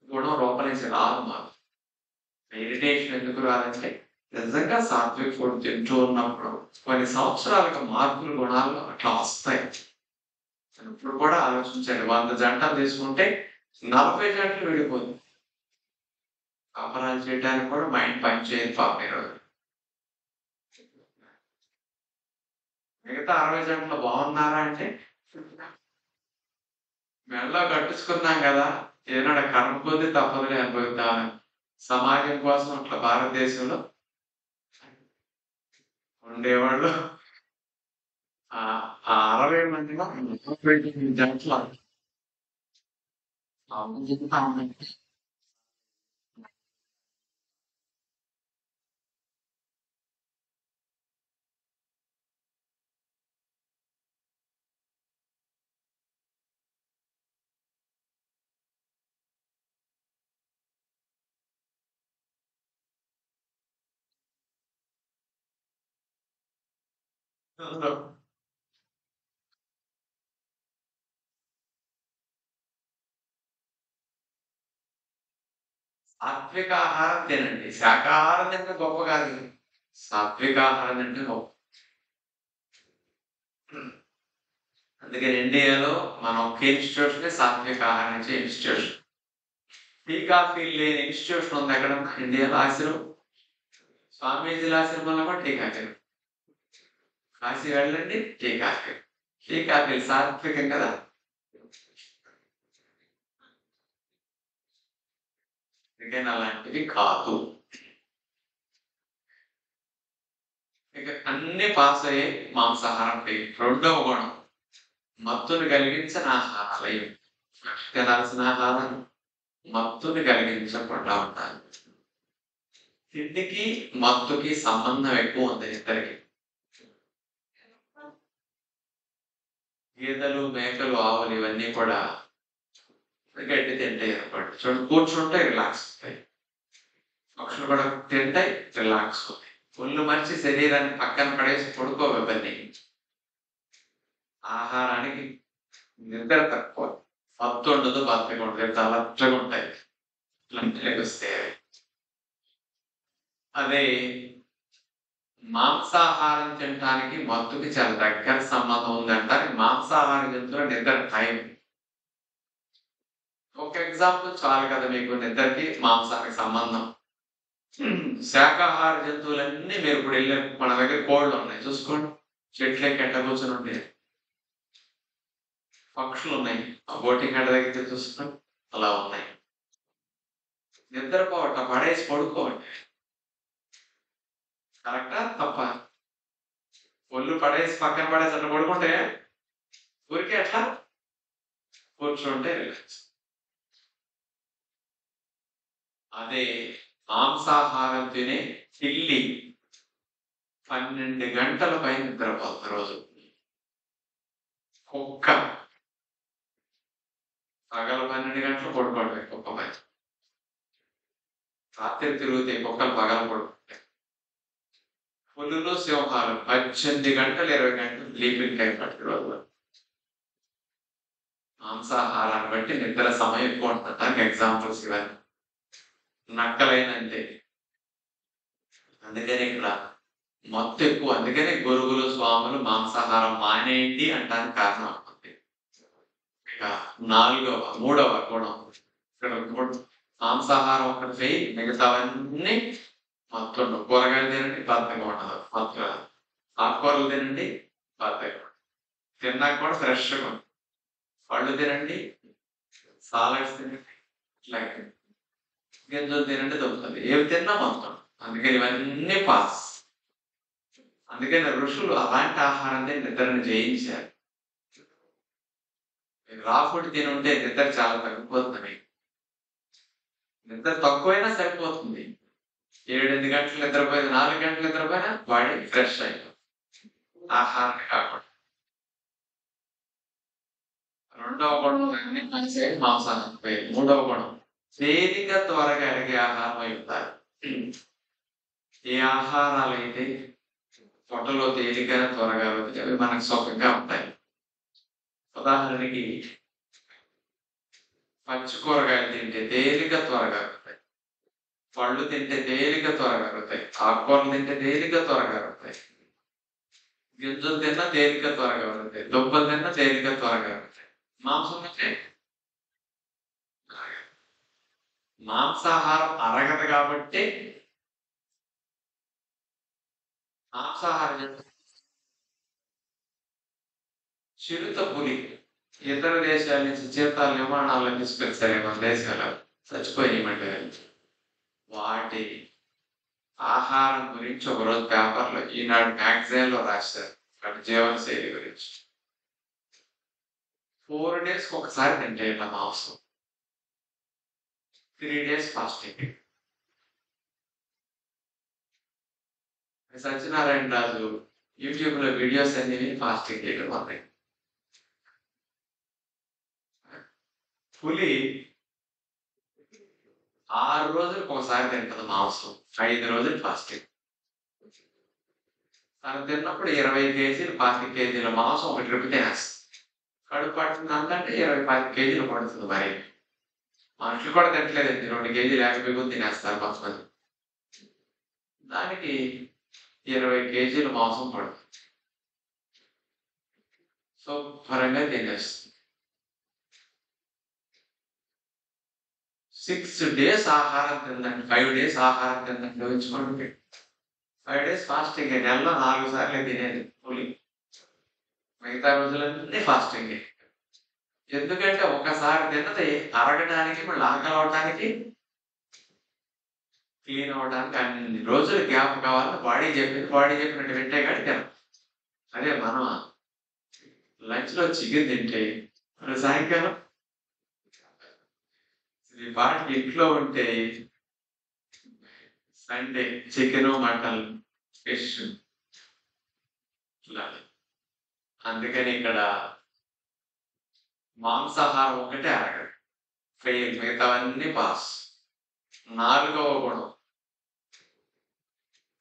గుణం లోపలించి రాదు మాకు. ఇరిటేషన్ ఎందుకు రాదంటే నిజంగా సాత్విక్ ఫుడ్ తింటూ ఉన్నప్పుడు కొన్ని సంవత్సరాలకు మార్పులు గుణాలు అట్లా వస్తాయి. ఇప్పుడు కూడా ఆలోచించండి, 100 జంటలు తీసుకుంటే 40 జంటలు విడిపోతుంది. కాపరాలు చేయడానికి కూడా మైండ్ పనిచేయదు పాపం ఈరోజు. మిగతా 60 జంటలు బాగున్నారా అంటే మెడలో కట్టించుకున్నాం కదా, ఏనాడు కర్మ కొద్ది తప్పదులే అనుభవిద్దామని. సమాజం కోసం అట్లా భారతదేశంలో ఉండేవాళ్ళు ఆ 60 మందిలో 30 జంటలు సాత్విక ఆహారం తినండి. శాకాహారం తింటే గొప్ప కాదు, సాత్విక ఆహారం తింటే గొప్ప. అందుకని ఇండియాలో మనం ఒక ఇన్స్టిట్యూషన్ సాత్విక ఆహారం ఇచ్చే ఇన్స్టిట్యూషన్. టీ కాఫీ లేని ఇన్స్టిట్యూషన్ ఉంది ఎక్కడ ఇండియాలో? ఆశ్రమం, స్వామీజీల ఆశ్రమంలో కూడా టీ కాఫీ. కాశీ వెళ్ళండి, టీ కాఫీ. టీ కాఫీ సాత్వికం కదా. అందుకని అలాంటివి కాదు. ఇక అన్ని పాస్ అయ్యే మాంసాహారం. రెండవ గుణం మత్తును కలిగించిన ఆహారాలయం. తినాల్సిన ఆహారం మత్తుని కలిగించకుండా ఉండాలి. తిండికి మత్తుకి సంబంధం ఎక్కువ ఉంది ఇద్దరికి. గేదెలు, మేకలు, ఆవులు ఇవన్నీ కూడా గడ్డి తింటాయి అనుకోండి, చూడండి కూర్చుంటే రిలాక్స్ అవుతాయి. పక్షులు కూడా తింటాయి, రిలాక్స్ అవుతాయి. ఒళ్ళు మర్చి శరీరాన్ని పక్కన పడేసి పడుకోవన్నీ. ఆహారానికి నిద్ర తక్కువ, మత్తు ఉండదు, బద్దగా ఉండదు, తలచ్చగా ఉంటాయి వస్తే. అదే మాంసాహారం తినడానికి మత్తుకి చాలా దగ్గర సంబంధం ఉందంటారు. మాంసాహార జంతువుల నిద్ర టైం. ఒక ఎగ్జాంపుల్ చాలు కదా మీకు నిద్రకి మాంసానికి సంబంధం. శాకాహార జంతువులన్నీ మీరు ఇప్పుడు వెళ్ళే మన దగ్గర కోళ్ళు ఉన్నాయి చూసుకోండి, చెట్లకి ఎట్ట కూర్చొని ఉంటాయి. పక్షులు ఉన్నాయి, ఆ బోటింగ్ అడ్డ దగ్గర చూసుకోండి అలా ఉన్నాయి. నిద్రపోవట పడేసి పడుకోండి, కరెక్టా తప్ప? ఒళ్ళు పడేసి పక్కన పడేసి అట్లా పడుకుంటే ఊరికే అట్లా కూర్చుంటే రిలాక్స్. అదే మాంసాహారం తినే పిల్లి 12 గంటల పైన నిద్రపోతుంది రోజు. కుక్క పగల 12 గంటలు పడుకోవడమే కుక్క పైన. రాత్రి తిరుగుతాయి కుక్కలు, పగల పడుకుంటాయి. పులులు, సింహాలు 18 గంటలు 20 గంటలు స్లీపింగ్ టైం పట్టి రోజు. మాంసాహారాన్ని బట్టి నిద్ర సమయం ఎక్కువ ఉంటుంది. దానికి ఎగ్జాంపుల్స్ ఇవన్నీ. నక్కలైనంతే. అందుకని ఇక్కడ మత్తు ఎక్కువ. అందుకని గురువులు, స్వాములు మాంసాహారం మానేయండి అంటానికి కారణం అవుతుంది. ఇక మూడవ గుణం ఇక్కడ మాంసాహారం ఒకటి చేయి, మిగతావన్నీ మత్తు ఉండవు. కూరగాయలు తినండి, బద్దగా ఉండదు, మత్తు రాదు. ఆకుకూరలు తినండి, బద్దగా తిన్నాక కూడా ఫ్రెష్గా ఉంటుంది. పళ్ళు తినండి, సాలడ్స్ తినండి, ఇట్లాగే గింజలు తినండి, దొరుకుతుంది. ఏవి తిన్నా మొత్తం. అందుకని ఇవన్నీ పాస్. అందుకని ఋషులు అలాంటి ఆహారం నిద్రను జయించారు. రా ఫుడ్ తిని ఉంటే నిద్ర చాలా తగ్గిపోతుంది. నిద్ర తక్కువైనా సరిపోతుంది. 7-8 గంటలు నిద్రపోయినా, 4 గంటలు నిద్రపోయినా బాడీ ఫ్రెష్ అయిపోతుంది, ఆహారాన్ని కాకుండా. రెండవ గుణం మాంసాహారం. మూడవ గుణం తేలిక త్వరగా అడిగే ఆహారం అయి ఉంటారు. ఏ ఆహారాలు అయితే పొట్టలో తేలిక త్వరగా అవుతాయి అవి మనకు సుఖంగా ఉంటాయి. ఉదాహరణకి పచ్చి కూరగాయలు తింటే తేలిక త్వరగా అవుతాయి. పళ్ళు తింటే తేలిక త్వరగా అరుగుతాయి, ఆకుకూరలు తింటే తేలిక త్వరగా అరుగుతాయి, గింజలు తిన్నా తేలిక త్వరగా అరుగుతాయి, దుంపలు తిన్నా తేలిక త్వరగా అరుగుతాయి. మాంసం తింటే మాంసాహారం అరగదు కాబట్టి మాంసాహారం చిరుత పులి ఇతర దేశాల నుంచి చీతాల విమానాలను తీసుకొచ్చారు మన దేశాలు చచ్చిపోయినామంటే వాటి ఆహారం గురించి ఒకరోజు పేపర్లో ఈనాడు మ్యాగజైన్ లో రాశారు వాటి జీవన శైలి గురించి. 4 days ఒకసారి తింటే ఇట్లా మాంసం, 3 days fasting. Satyanarayana Raju YouTube లో వీడియోస్ అన్ని ఫాస్టింగ్ చేయడం అన్నాయి. పులి 6 రోజులకు ఒకసారి తింటది మాంసం, 5 రోజులు ఫాస్టింగ్. తను తిన్నప్పుడు 20 కేజీలు 25 కేజీల మాంసం ఒక ట్రిప్ తినేస్తుంది. కడుపు పడుతుంది అంటే 20-25 కేజీలు పడుతుంది. మరి మనుషులు కూడా తినట్లేదండి, 2 కేజీలు 50 కూడా తినేస్తారు కొంతమంది. దానికి 20 కేజీలు మాంసం పడుతుంది, శుభ్రంగా తినేస్తుంది. 6 days ఆహారం తిందండి, 5 days ఆహారం తిందండి ఊహించుకోండి. 5 days ఫాస్టింగ్, నెలలో 4 సార్లు తినేది పులి, మిగతా రోజులన్నీ ఫాస్టింగ్. ఎందుకంటే ఒకసారి తిన్నది అరగడానికి, మళ్ళీ ఆకలి అవడానికి, క్లీన్ అవడానికి అన్ని రోజులు గ్యాప్ కావాలని బాడీ చెప్పినట్టు వింటే కానీ తినం. అదే మనం లంచ్ లో చికెన్ తింటే సాయంకాలం ఈ పాటికి ఇంట్లో ఉంటే సండే చికెన్ మటన్ ఫిష్. అందుకని ఇక్కడ మాంసాహారం ఒకటే అరగదు, ఫెయిల్, మిగతావన్నీ పాస్. 4వ గుణం,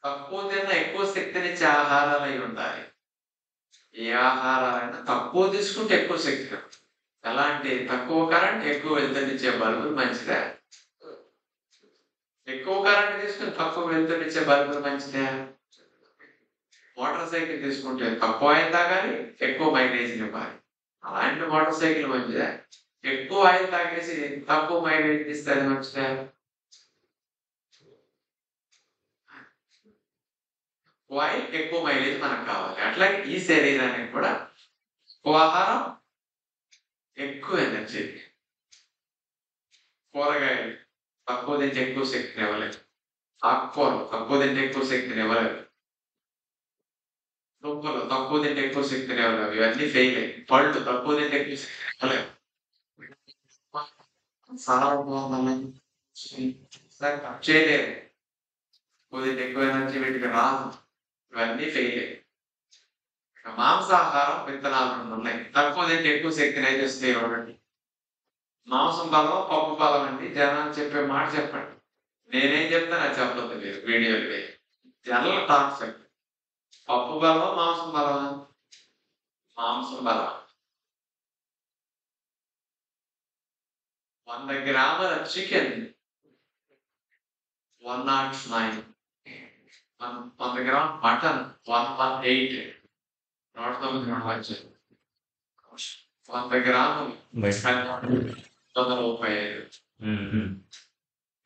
తక్కువ తిన్న ఎక్కువ శక్తినిచ్చే ఆహారాలు అయి ఉండాలి. ఏ ఆహారాలైనా తక్కువ తీసుకుంటే ఎక్కువ శక్తి. ఎలాంటి తక్కువ కరెంట్ ఎక్కువ వెళ్తునిచ్చే బల్బులు మంచిదే, ఎక్కువ కరెంట్ తీసుకుని తక్కువ వెళ్తునిచ్చే బల్బులు మంచిదే. మోటార్ సైకిల్ తీసుకుంటే తక్కువ ఆయిల్ తాగాలి, ఎక్కువ మైలేజ్ ఇవ్వాలి, అలాంటి మోటార్ సైకిల్ మంచిదే. ఎక్కువ ఆయిల్ తాగేసి తక్కువ మైలేజ్ ఇస్తే అది మంచిదే. ఆయిల్ ఎక్కువ మైలేజ్ మనకు కావాలి. అట్లాగే ఈ శరీరానికి కూడా ఎక్కువ ఆహారం ఎక్కువ ఎనర్జీ. కూరగాయలు తక్కువ తింటే ఎక్కువ శక్తిని ఇవ్వలేదు, ఆకుకూరలు తక్కువ తింటే ఎక్కువ శక్తిని ఇవ్వలేదు, దుంపలు తక్కువ తింటే ఎక్కువ శక్తిని ఇవ్వలేవు, ఇవన్నీ ఫెయిల్ అయ్యి. పళ్ళు తక్కువ తింటే ఎక్కువ శక్తిని ఇవ్వలేవు, చేయలేరు, తక్కువ తింటే ఎక్కువ ఎనర్జీ వీటికి రాదు, ఇవన్నీ ఫెయిల్ అయ్యి. మాంసాహారం విత్తనాలు ఉన్నాయి, తక్కువ తింటే ఎక్కువ శక్తిని అయితే ఇస్తే ఇవ్వండి. మాంసం బలం పప్పు బలం అండి, జనాలు చెప్పే మాట చెప్పండి, నేనేం చెప్తాను అది చెప్పదు మీరు వీడియోలు. జనరల్ టాక్ చెప్పండి, పప్పు బలం మాంసం బలం, మాంసం బలం. 100 గ్రాముల చికెన్ 109, 100 గ్రాముల మటన్ 118, 109. 100 గ్రాములు 135.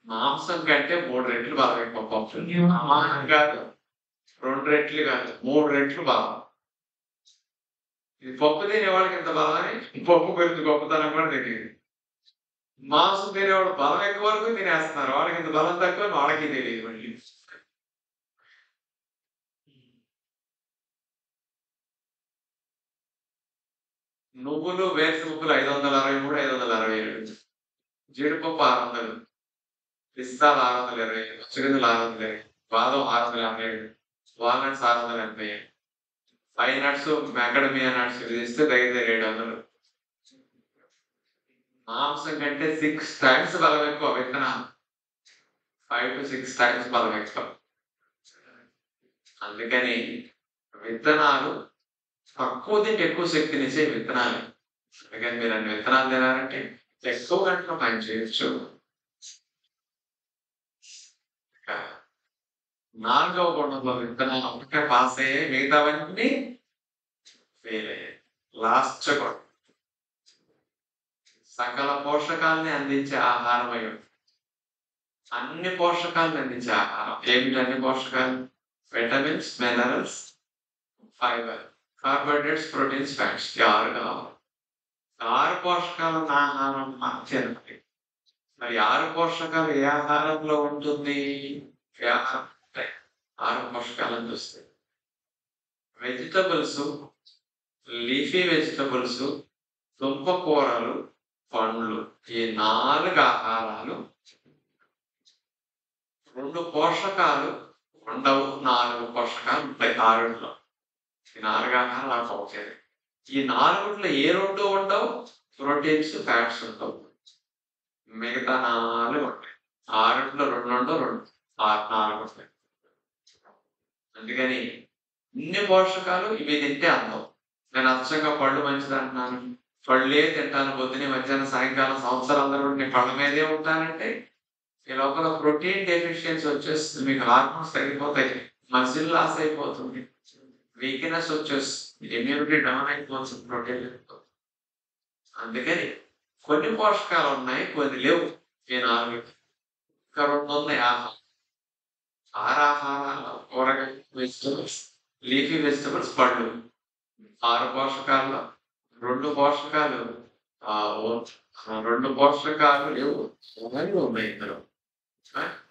మాంసం కంటే 3 రెట్లు బలం ఎక్కువ పప్పు. మాంసం కాదు, 2 రెట్లు కాదు, 3 రెట్లు బలం. ఇది పప్పు తినే వాళ్ళకి ఎంత బలం అని పప్పు గురించి గొప్పతనం కూడా తెలియదు. మాంసం తినేవాడు బలం ఎక్కువ వరకు తినేస్తున్నారు, వాళ్ళకి ఇంత బలం తక్కువ వాళ్ళకి తెలియదు. మళ్ళీ నువ్వులు వేరుశనగలు 563, 567, జీడిపప్పు 600, పిస్తాలు 620, పచ్చగింజలు 620, బాదం 657, వాల్నట్స్ 680, 5 నట్స్ మెకడమియా నట్స్ తీస్తే దగ్గర 700. మాంసం కంటే 6 times బలం ఎక్కువ విత్తనాలు, 5 to 6 times బలం ఎక్కువ. అందుకని విత్తనాలు తక్కువ తింటే ఎక్కువ శక్తినిచ్చే విత్తనాలు. అందుకని మీరు అన్ని విత్తనాలు తినాలంటే ఎక్కువ గంటలు పని చేయొచ్చు. నాలుగవ గుణంలో విత్తనాలు ఒకటే పాస్ అయ్యాయి, మిగతావన్నీ ఫెయిల్ అయ్యాయి. లాస్ట్ గుణం సకల పోషకాలని అందించే ఆహారం అయి ఉంది. అన్ని పోషకాలను అందించే ఆహారం. ఏమిటి అన్ని పోషకాలు? Vitamins, minerals, fibre, carbohydrates, proteins, fats. 6 కావాలి. 6 పోషకాలు ఉన్న ఆహారం తినాలి. మరి 6 పోషకాలు ఏ ఆహారంలో ఉంటుంది? ఏ ఆహారం ఉంటాయి? 6 పోషకాలను చూస్తే వెజిటబుల్స్, లీఫీ వెజిటబుల్స్, దుంపకూరలు, పండ్లు, ఈ 4 ఆహారాలు. 2 పోషకాలు ఉండవు, 4 పోషకాలు ఉంటాయి 6లో. ఈ 4 ఆహారాలు నాకు అవుతాయి. ఈ 4లో ఏ 2 ఉండవు? ప్రోటీన్స్, ఫ్యాట్స్ ఉండవు. మిగతా 4 ఉంటాయి. 6లో 2 ఉండవు, 4 ఉంటాయి. అందుకని ఇన్ని పోషకాలు ఇవి తింటే అందవు. నేను అచ్చంగా పళ్ళు మంచిది అంటున్నాను, పళ్ళే తింటాను పొద్దునే మధ్యాహ్నం సాయంకాలం సంవత్సరాలు నేను పళ్ళ మీదే ఉంటానంటే ఈ లోపల ప్రోటీన్ డెఫిషియన్సీ వచ్చేస్తుంది. మీకు హార్మోన్స్ తగ్గిపోతాయి, మజిల్ లాస్ అయిపోతుంది, వీక్నెస్ వచ్చేస్తుంది, ఇమ్యూనిటీ డౌన్ అయిపోతుంది ప్రోటీన్. అందుకని కొన్ని పోషకాలు ఉన్నాయి, కొన్ని లేవు. ఈ 4 ఇంకా 2 ఉన్నాయి ఆహారం. 6 ఆహారాలు కూరగాయలు, వెజిటబుల్స్, లీఫీ వెజిటబుల్స్, పళ్ళు. 6 పోషకాల్లో 2 పోషకాలు 2 పోషకాలు లేవు, ఉన్నాయి ఇందులో.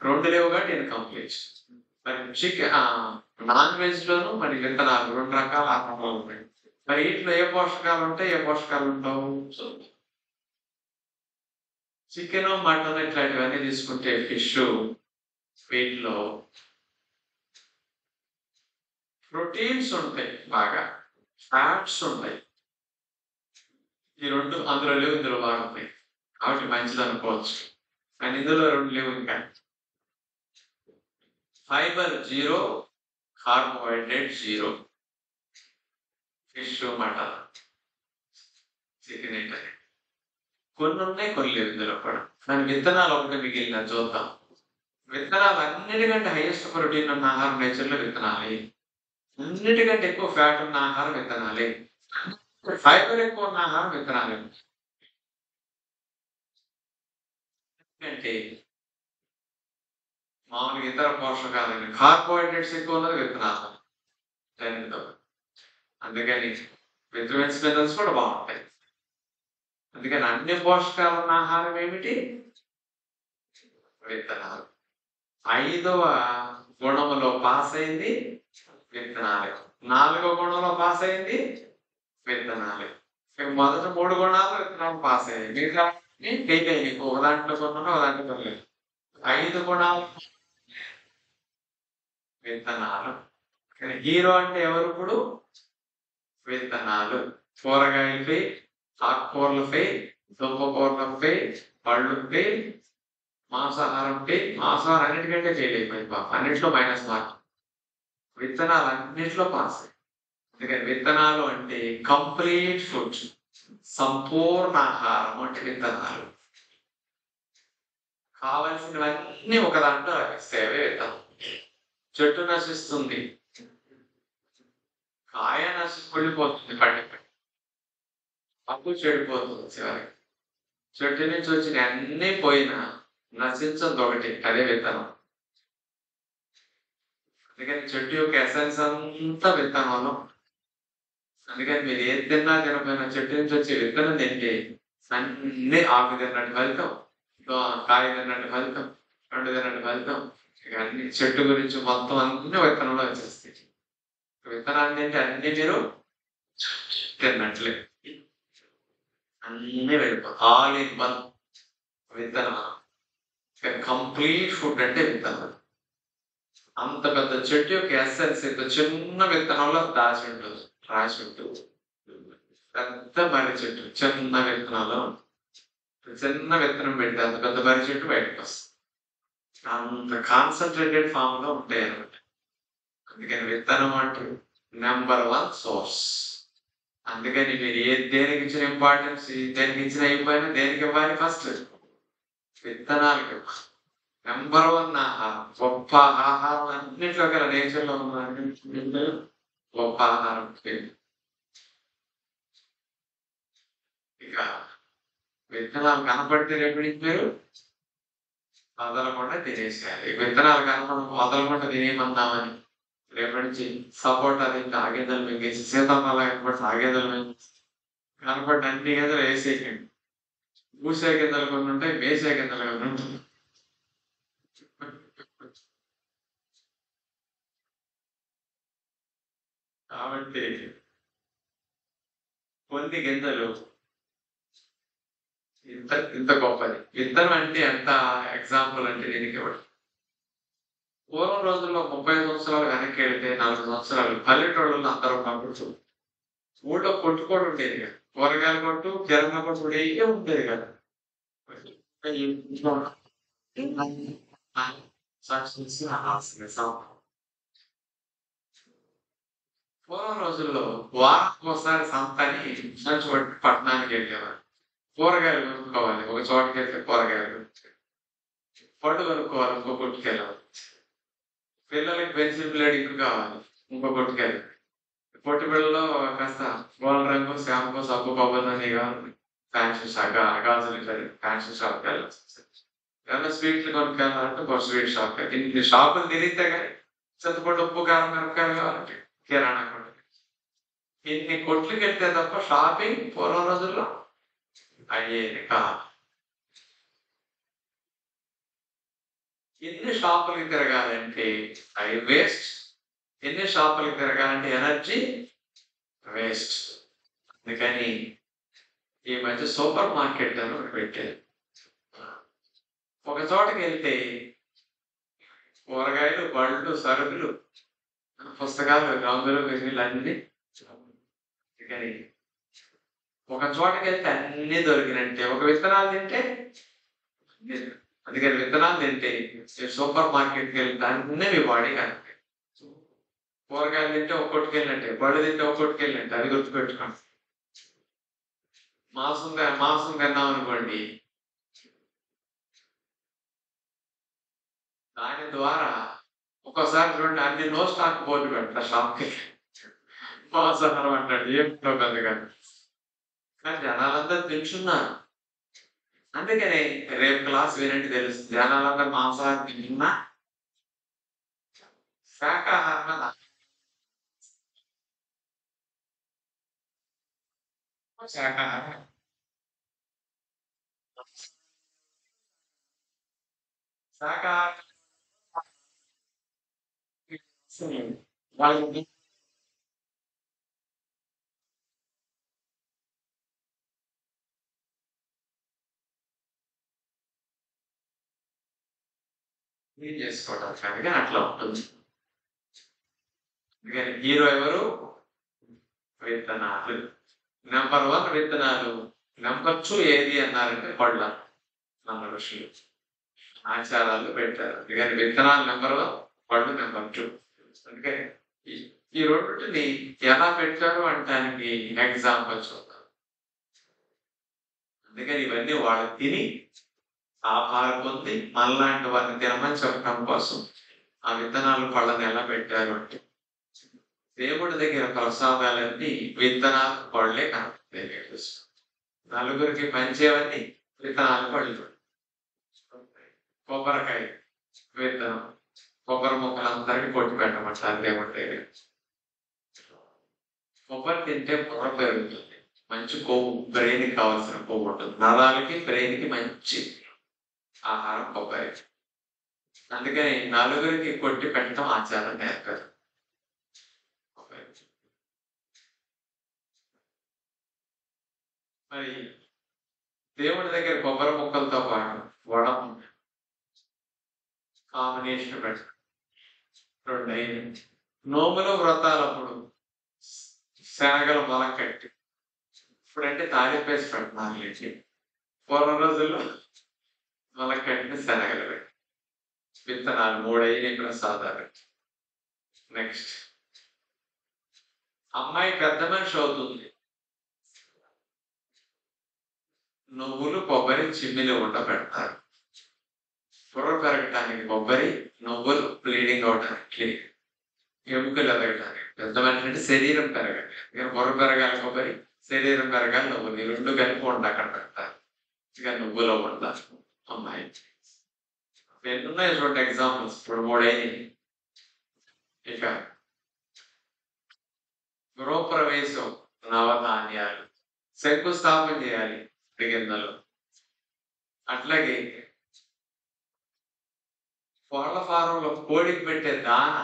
2 లేవు కాబట్టి ఇన్కంప్లీట్. మరి నాన్ వెజ్ లోను మరి విత్తనాలు 2 రకాల ఆహారాలు ఉన్నాయి. మరి వీటిలో ఏ పోషకాలు ఉంటాయి, ఏ పోషకాలు ఉంటావు? చికెన్, మటన్ ఇట్లాంటివన్నీ తీసుకుంటే, ఫిష్, వీటిలో ప్రోటీన్స్ ఉంటాయి బాగా, ఫ్యాట్స్ ఉంటాయి. ఈ 2 అందులో లేవు, ఇందులో బాగా ఉంటాయి కాబట్టి మంచిది అనుకోవచ్చు. కానీ ఇందులో 2 లేవు. ఇంకా fibre 0, carbohydrate 0. Fish, mutton, chicken ఇట్లా కొన్ని ఉన్నాయి, కొన్ని లేవు ఇందులో కూడా. కానీ విత్తనాలు ఒకటి మిగిలిన చూద్దాం. విత్తనాలు అన్నిటికంటే హైయెస్ట్ ప్రోటీన్ ఉన్న ఆహారం నేచర్లో విత్తనాలే. అన్నిటికంటే ఎక్కువ ఫ్యాట్ ఉన్న ఆహారం విత్తనాలే. ఫైబర్ ఎక్కువ ఉన్న ఆహారం విత్తనాలే. ఎందుకంటే మామూలుగా ఇతర పోషకాలు కార్బోహైడ్రేట్స్ ఎక్కువ ఉన్నది విత్తనాలు. అందుకని విటమిన్స్, మినరల్స్ కూడా బాగుంటాయి. అందుకని అన్ని పోషకాలు ఉన్న ఆహారం ఏమిటి? విత్తనాలు. 5వ గుణములో పాస్ అయింది విత్తనాలే. 4వ గుణంలో పాస్ అయింది విత్తనాలే. మొదటి 3 గుణాలు విత్తనాలు పాస్ అయ్యాయి, మిగతా ఫెయిల్ అయ్యి ఒక దాంట్లో కొన్నాను, ఒక దాంట్లో కొనలేదు. 5 గుణాలు విత్తనాలు. హీరో అంటే ఎవరు? ఇప్పుడు విత్తనాలు. కూరగాయలపై, ఆకుకూరలపై, దుంపకూరలపై, పళ్ళుపై, మాంసాహారంపై. మాంసాహారం అన్నిటికంటే ఫెయిల్ అయిపోయింది పాప, అన్నింటిలో -మార్క్. విత్తనాలు అన్నింటిలో పాస్. అందుకని విత్తనాలు అంటే కంప్లీట్ ఫుడ్, సంపూర్ణ ఆహారం అంటే విత్తనాలు. కావలసినవన్నీ ఒక దాంట్లో లభిస్తాయి, అవే విత్తనం. చెట్టు నశిస్తుంది, కాయ కుళ్ళిపోతుంది, పండిపోయి పప్పు చెడిపోతుంది. చివరికి చెట్టు నుంచి వచ్చిన అన్ని పోయినా నశించదు ఒకటి, అదే విత్తనం. అందుకని చెట్టు యొక్క ఎసెన్స్ అంతా విత్తనంలో. అందుకని మీరు ఏది తిన్నా తినకపోయినా చెట్టు నుంచి వచ్చే విత్తనం తింటే అన్ని ఆకు తిన్నట్టు ఫలితం, కాయ తిన్నట్టు ఫలితం, పండు తిన్నట్టు ఫలితం. ఇక అన్ని చెట్టు గురించి మొత్తం అన్ని విత్తనంలో వచ్చేస్తాయి. విత్తనాలు తింటే అన్ని మీరు తిన్నట్లే, అన్ని వెళ్ళిపోతాయి. ఆల్ ఇన్ వన్ విత్తనం. కంప్లీట్ ఫుడ్ అంటే విత్తనం. అంత పెద్ద చెట్టు యొక్క ఎస్సెన్స్ ఇంత చిన్న విత్తనంలో దాచి ఉంటుంది, రాసి ఉంటుంది. పెద్ద మర్రి చెట్టు చిన్న విత్తనాలు, చిన్న విత్తనం పెడితే అంత పెద్ద మర్రి చెట్టు బయటకు వస్తుంది. అంత కాన్సన్ట్రేటెడ్ ఫామ్ లో ఉంటాయి అనమాట. అందుకని విత్తనం అంటే నెంబర్ 1 సోర్స్. అందుకని మీరు దేనికి ఇచ్చిన ఇంపార్టెన్స్, దేనికి ఇచ్చిన అయిపోయినా దేనికి ఇవ్వాలి? ఫస్ట్ విత్తనాలకి ఇవ్వాలి. నెంబర్ వన్ ఆహారం, గొప్ప ఆహారం అన్నింటిలో గల నేచర్లో ఉన్న అన్నింటిలో గొప్ప ఆహారం. ఇక విత్తనాలు కనపడితే రేపు నుంచి మీరు వదలకుండా తినేసేయాలి. విత్తనాలు వదలకుండా తినేయమన్నామని రేపటి నుంచి సపోటా తింటే ఆ గింజలు మింగేసి, సీతాఫలం కనపడితే ఆ గింజలు మింగేసి, కనపడిన అన్ని గింజలు వేసేయండి. పూసే గింజలు కొన్ని ఉంటాయి, వేసే గింజలు కొన్ని ఉంటాయి. కాబట్టి కొన్ని గింజలు ఇంత ఇంత గొప్పది. విత్తనం అంటే ఎంత ఎగ్జాంపుల్ అంటే దీనికి ఇవ్వడం. పూర్వం రోజుల్లో 30 సంవత్సరాలు వెనక్కి వెళ్తే 40 సంవత్సరాలు పల్లెటూళ్ళలో అందరూ ఉన్నప్పుడు ఊళ్ళో కొట్టుకోవడం ఉండేది కదా. కూరగాయల కొట్టు, కిరాణా కొట్టు కూడా ఏ ఉండేది కదా. పూర్వం రోజుల్లో వారానికి ఒకసారి సంతని సంచుబట్టి పట్టణానికి వెళ్ళేవారు. కూరగాయలు కొనుక్కోవాలి, ఒక చోటకి వెళ్తే కూరగాయలు, పళ్ళు కొనుక్కోవాలి, ఇంకో కొట్టుకెళ్ళాలి. పిల్లలకి పెన్సిల్ బ్లేడ్ కావాలి, ఇంకో కొట్టుకెళ్ళాలి. పొట్టి పిల్లలు కాస్త గోల్డ్ రంగు, షాంపూ, సబ్బు, కొబ్బరి నూనె కావాలి, ఫ్యాన్సీ షాప్, గాజులు ఫ్యాన్సీ షాప్కి వెళ్ళాలి. ఏమైనా స్వీట్లు కొనుక్కెళ్ళాలంటే ఒక స్వీట్ షాప్. ఇన్ని షాపులు తిరిగితే కానీ చింతపండు, ఉప్పు, కారం, మిరపకాయలు కావాలంటే కిరాణా కొట్టు. ఇన్ని కొట్లకి వెళ్తే తప్ప షాపింగ్ పూర్వం రోజుల్లో అయ్యేది కాదు. ఎన్ని షాపులకి తిరగాలంటే టైం వేస్ట్, ఎన్ని షాపులకి తిరగాలంటే ఎనర్జీ వేస్ట్. అందుకని ఈ మధ్య సూపర్ మార్కెట్ అని ఒకటి పెట్టారు. ఒక చోటకి వెళ్తే కూరగాయలు, బళ్ళు, సరుకులు, పుస్తకాలు, రంగులు, వెన్నీళ్ళు అన్ని. అందుకని ఒక చోటకి వెళ్తే అన్ని దొరికినంటే ఒక విత్తనాలు తింటే, అందుకని విత్తనాలు తింటే సూపర్ మార్కెట్కి వెళ్తే అన్నీ మీ బాడీ కనుక. కూరగాయలు తింటే ఒక్కొక్కటికి వెళ్ళినట్టే, బళ్ళు తింటే ఒక్కొక్కటికి వెళ్ళినట్టే, అది గుర్తుపెట్టుకోండి. మాంసం తిన్నాం అనుకోండి, దాని ద్వారా ఒక్కోసారి చూడండి అన్ని నో స్టాక్ బోర్డు పెడతా షాప్కి. మాంసాహారం అంటాడు, ఏమిటో కదా కానీ జనాలందరూ తింటున్నారు. అందుకని రేపు క్లాస్ వినండి తెలుస్తుంది. జనాలందరూ మాంసాహారం తింటున్నా శాకాహారం శాకాహారం శాకాహారం వాళ్ళకి క్లీన్ చేసుకోవడం కానీ అట్లా ఉంటుంది. అందుకని హీరో ఎవరు? విత్తనాలు. నెంబర్ 1 విత్తనాలు. నెంబర్ 2 ఏది అన్నారంటే పళ్ళ. మన ఋషులు ఆచారాలు పెట్టారు. అందుకని విత్తనాలు నెంబర్ 1, పళ్ళు నెంబర్ 2. అందుకని ఈ రెండింటిని ఎలా పెట్టారు అంటానికి ఎగ్జాంపుల్ చూద్దాం. అందుకని ఇవన్నీ వాళ్ళు తిని ఆహారం పొంది మనలాంటి వారిని తినమని చెప్పడం కోసం ఆ విత్తనాలు పళ్ళని ఎలా పెట్టారు అంటే, దేవుడి దగ్గర ప్రసాదాలన్నీ విత్తనాలు పళ్ళే కనపడతాయి. నలుగురికి పంచేవన్నీ విత్తనాలు పళ్ళు. కొబ్బరికాయ విత్తనం, కొబ్బరి మొక్కలందరికీ కొట్టి పెట్టమంటారు దేవుడి దగ్గర. కొబ్బరి తింటే బుర్ర పెరుగుతుంది, మంచి కొవ్వు, బ్రెయిన్కి కావాల్సిన కొవ్వు ఉంటుంది. నరాలకి బ్రెయిన్కి మంచి ఆహారం కొబ్బరి. అందుకని నలుగురికి కొట్టి పెట్టడం ఆచారం నేర్పారు. మరి దేవుడి దగ్గర కొబ్బరి ముక్కలతో పాటు వడం కాంబినేషన్ పెట్టడం. రెండైంది నోములు వ్రతాలప్పుడు శనగలు మొలకట్టి, ఇప్పుడంటే తాలింపేసి పెడుతున్నారు లేచి. పూర్వం రోజుల్లో మొలకట్టిన శనగలు పెట్టి విత్తనాలు 3 అయినాయి ప్రసాదాలు. నెక్స్ట్ అమ్మాయి పెద్ద మనిషి అవుతుంది, నువ్వులు, కొబ్బరి, చిమ్మిలి వంట పెడతారు. కుర్ర పెరగటానికి కొబ్బరి, నువ్వులు బ్లీడింగ్ అవడానికి, ఎముకలు ఎదగటానికి. పెద్ద మనిషి అంటే శరీరం పెరగాలి. బుర్ర పెరగాలి కొబ్బరి, శరీరం పెరగాలి నువ్వులు. ఈ రెండు కలిపి ఉండ అక్కడ పెడతారు. ఇక నువ్వులో ఉండ అమ్మాయి. ఎన్నున్నాయి చూడండి ఎగ్జాంపుల్స్. ఇప్పుడు 3 అయినాయి. ఇక గృహప్రవేశం నవధాన్యాలు, శంకుస్థాపన చేయాలి గింజలు. అట్లాగే కోళ్ల ఫారంలో కోడికి పెట్టే దాన,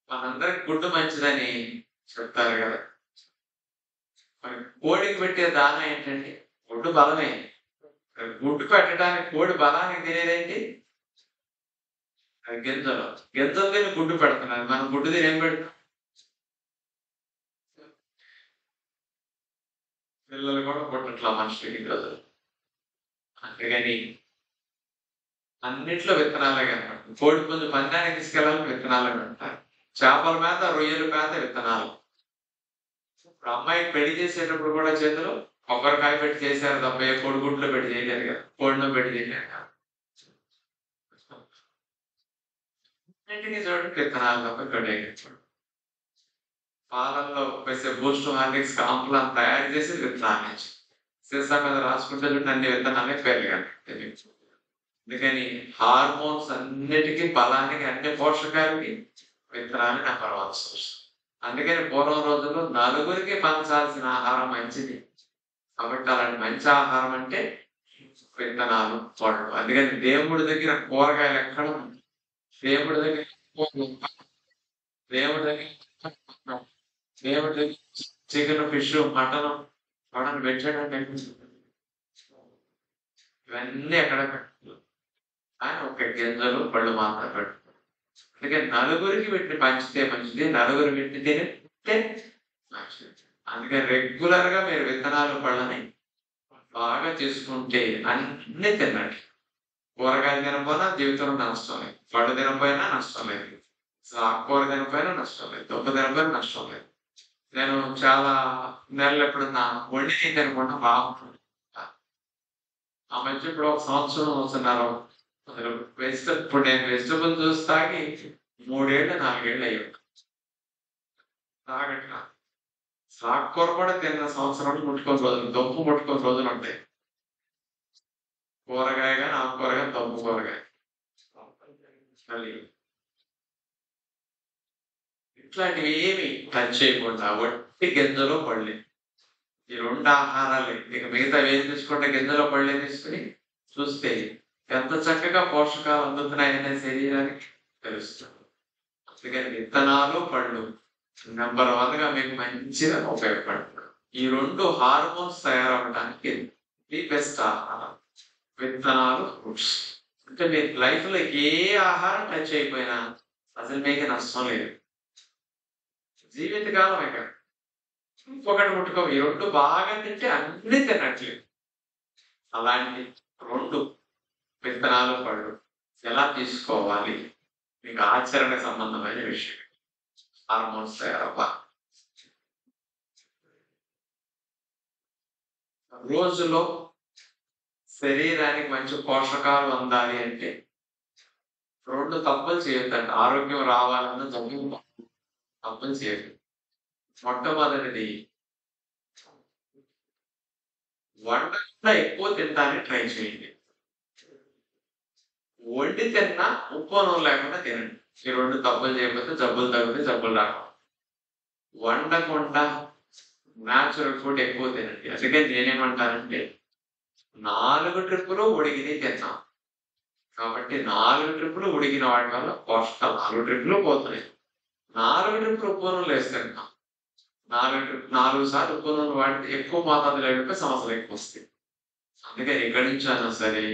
మనందరికి గుడ్డు మంచిదని చెప్తారు కదా. మరి కోడికి పెట్టే దాన ఏంటంటే గుడ్డు బలమే. గుడ్డు పెట్టడానికి కోడి బలానికి తినేదేంటి? గింజలు. గింజలు తిని గుడ్డు పెడుతున్నారు. మనం గుడ్డు తిని ఏం పెడతాం? పిల్లలు కూడా పుట్టట్లా మనుషులకి ఈరోజు. అందుకని అన్నిట్లో విత్తనాలే కనపడతాయి. కోడి పుంజు పందానికి తీసుకెళ్ళాలని విత్తనాలు అంటారు. చేపల మీద, రొయ్యల మీద విత్తనాలు. ఇప్పుడు అమ్మాయికి పెళ్లి చేసేటప్పుడు కూడా చేతులు కొబ్బరికాయ పెట్టి చేశారు తప్ప ఏ కోడిగుడ్లో పెట్టి చేయలేరు కదా, కోడిలో పెట్టి చేయలేరు కదా. అన్నింటినీ చూడండి విత్తనాలు తప్ప ఇక్కడ పాలల్లో వేసే బూస్ట్, హార్లిక్స్, కాంప్లాన్ తయారు చేసి విత్తనాలు నుంచి సీసా మీద రాసుకుంటే చూడండి అన్ని విత్తనాలే పేర్లు కానీ. అందుకని హార్మోన్స్ అన్నిటికీ, బలానికి, అన్ని పోషకాలకి విత్తనాలు నెంబర్ 1 సోర్స్. అందుకని పూర్వం రోజుల్లో నలుగురికి పంచాల్సిన ఆహారం మంచిది. కాబట్టి అలాంటి మంచి ఆహారం అంటే విత్తనాలు, పళ్ళు. అందుకని దేవుడి దగ్గర కూరగాయలు ఎక్కడ, దేవుడి దగ్గర దేవుడి దగ్గర దేవుడి దగ్గర చికెన్, ఫిష్, మటన్ పెట్టాడంటే ఇవన్నీ ఎక్కడ పెట్టాలి అని ఒక గింజలు, పళ్ళు మాత్రం పెట్టు. అందుకని నలుగురికి పెట్టి పంచితే మంచిది, నలుగురు పెట్టి తింటే మంచిది. అందుకని రెగ్యులర్ గా మీరు విత్తనాలు, పళ్ళని బాగా తీసుకుంటే అన్ని తినండి. కూరగాయలు తినకపోయినా జీవితంలో నష్టం లేదు, పళ్ళు తినకపోయినా నష్టం లేదు, ఆకుకూర తినకపోయినా నష్టం లేదు, దుంప తినకపోయినా నష్టం లేదు. నేను చాలా నెలలు ఎప్పుడన్నా వండి తినకుండా బాగుంటుంది. ఆ మధ్య ఇప్పుడు 1 సంవత్సరం అవుతున్నారు ఇప్పుడు నేను వెజిటబుల్ జ్యూస్ తాగి 3 ఏళ్ళు 4 ఏళ్ళు అయ్యి తాగట్లా. ఆకుకూర కూడా తిన్న సంవత్సరాలు ముట్టుకొని రోజులు, దుంపు ముట్టుకొని రోజులు ఉంటాయి. కూరగాయ కానీ, ఆకుకూర కానీ, దుంపు కూరగాయ. ఇట్లాంటివి ఏమి టచ్ చేయకుండా వట్టి గింజలు, పళ్ళే. ఈ 2 ఆహారాలు. ఇక మిగతా ఏం తీసుకుంటే గింజలు, పళ్ళే తీసుకుని చూస్తే ఎంత చక్కగా పోషకాలు అందుతున్నాయనే శరీరానికి తెలుస్తుంది. అందుకని విత్తనాలు, పళ్ళు నెంబర్ 1 గా మీకు మంచిగా ఉపయోగపడతాయి. ఈ 2 హార్మోన్స్ తయారవడానికి ది బెస్ట్ ఆహారం విత్తనాలు, ఫ్రూట్స్. అంటే మీరు లైఫ్ లో ఏ ఆహారం టచ్ అయిపోయినా అసలు మీకు నష్టం లేదు. జీవితకాలం ఇక ఇంకొకటి ముట్టుకో. ఈ 2 బాగా తింటే అన్ని తినట్లేదు. అలాంటి 2 విత్తనాలు, పళ్ళు ఎలా తీసుకోవాలి మీకు ఆచరణ సంబంధమైన విషయం. హార్మోన్స్ తయారవ్వాలి. రోజులో శరీరానికి మంచి పోషకాలు అందాలి అంటే 2 తప్పులు చేయొద్దండి. ఆరోగ్యం రావాలన్న తప్పులు చేయదు. మొట్టమొదటిది వండకుండా ఎక్కువ తినడానికి ట్రై చేయండి. వండి తిన్నా ఉప్పు నూనె లేకుండా తినండి. ఈ 2 తప్పులు చేయకపోతే జబ్బులు తగ్గితే జబ్బులు రావు. వండకుండా న్యాచురల్ ఫుడ్ ఎక్కువ తినండి. అందుకే నేనేమంటానంటే 4 ట్రిప్పులు ఉడికిని తిన్నాం కాబట్టి 4 ట్రిప్పులు ఉడికిన వాటి వల్ల పోషకాలు 4 ట్రిప్పులు పోతున్నాయి. 4 ట్రిప్పులు ఉప్పు నూనెలు వేస్తున్నాం. 4 సార్లు ఉప్పు నూనె వాడితే ఎక్కువ మోతాదులో అయిపోయి సమస్యలు ఎక్కువ వస్తాయి. అందుకని ఎక్కడి నుంచి అయినా సరే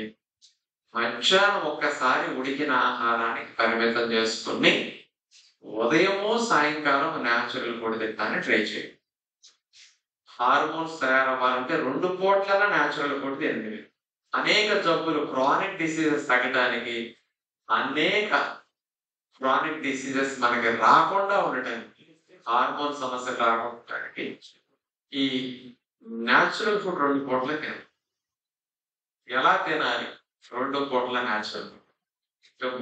మధ్యాహ్నం ఒక్కసారి ఉడికిన ఆహారానికి పరిమితం చేసుకుని ఉదయము, సాయంకాలం న్యాచురల్ ఫుడ్ తింటానికి ట్రై చేయండి. హార్మోన్స్ తయారవ్వాలంటే 2 పూట్ల న్యాచురల్ ఫుడ్ తినండి. అనేక జబ్బులు, క్రానిక్ డిసీజెస్ తగ్గడానికి, అనేక క్రానిక్ డిసీజెస్ మనకి రాకుండా ఉండటానికి, హార్మోన్ సమస్యలు రాకుండా ఈ న్యాచురల్ ఫుడ్ 2 పూట్ల తినాలి. ఎలా తినాలి 2 పూటల న్యాచురల్.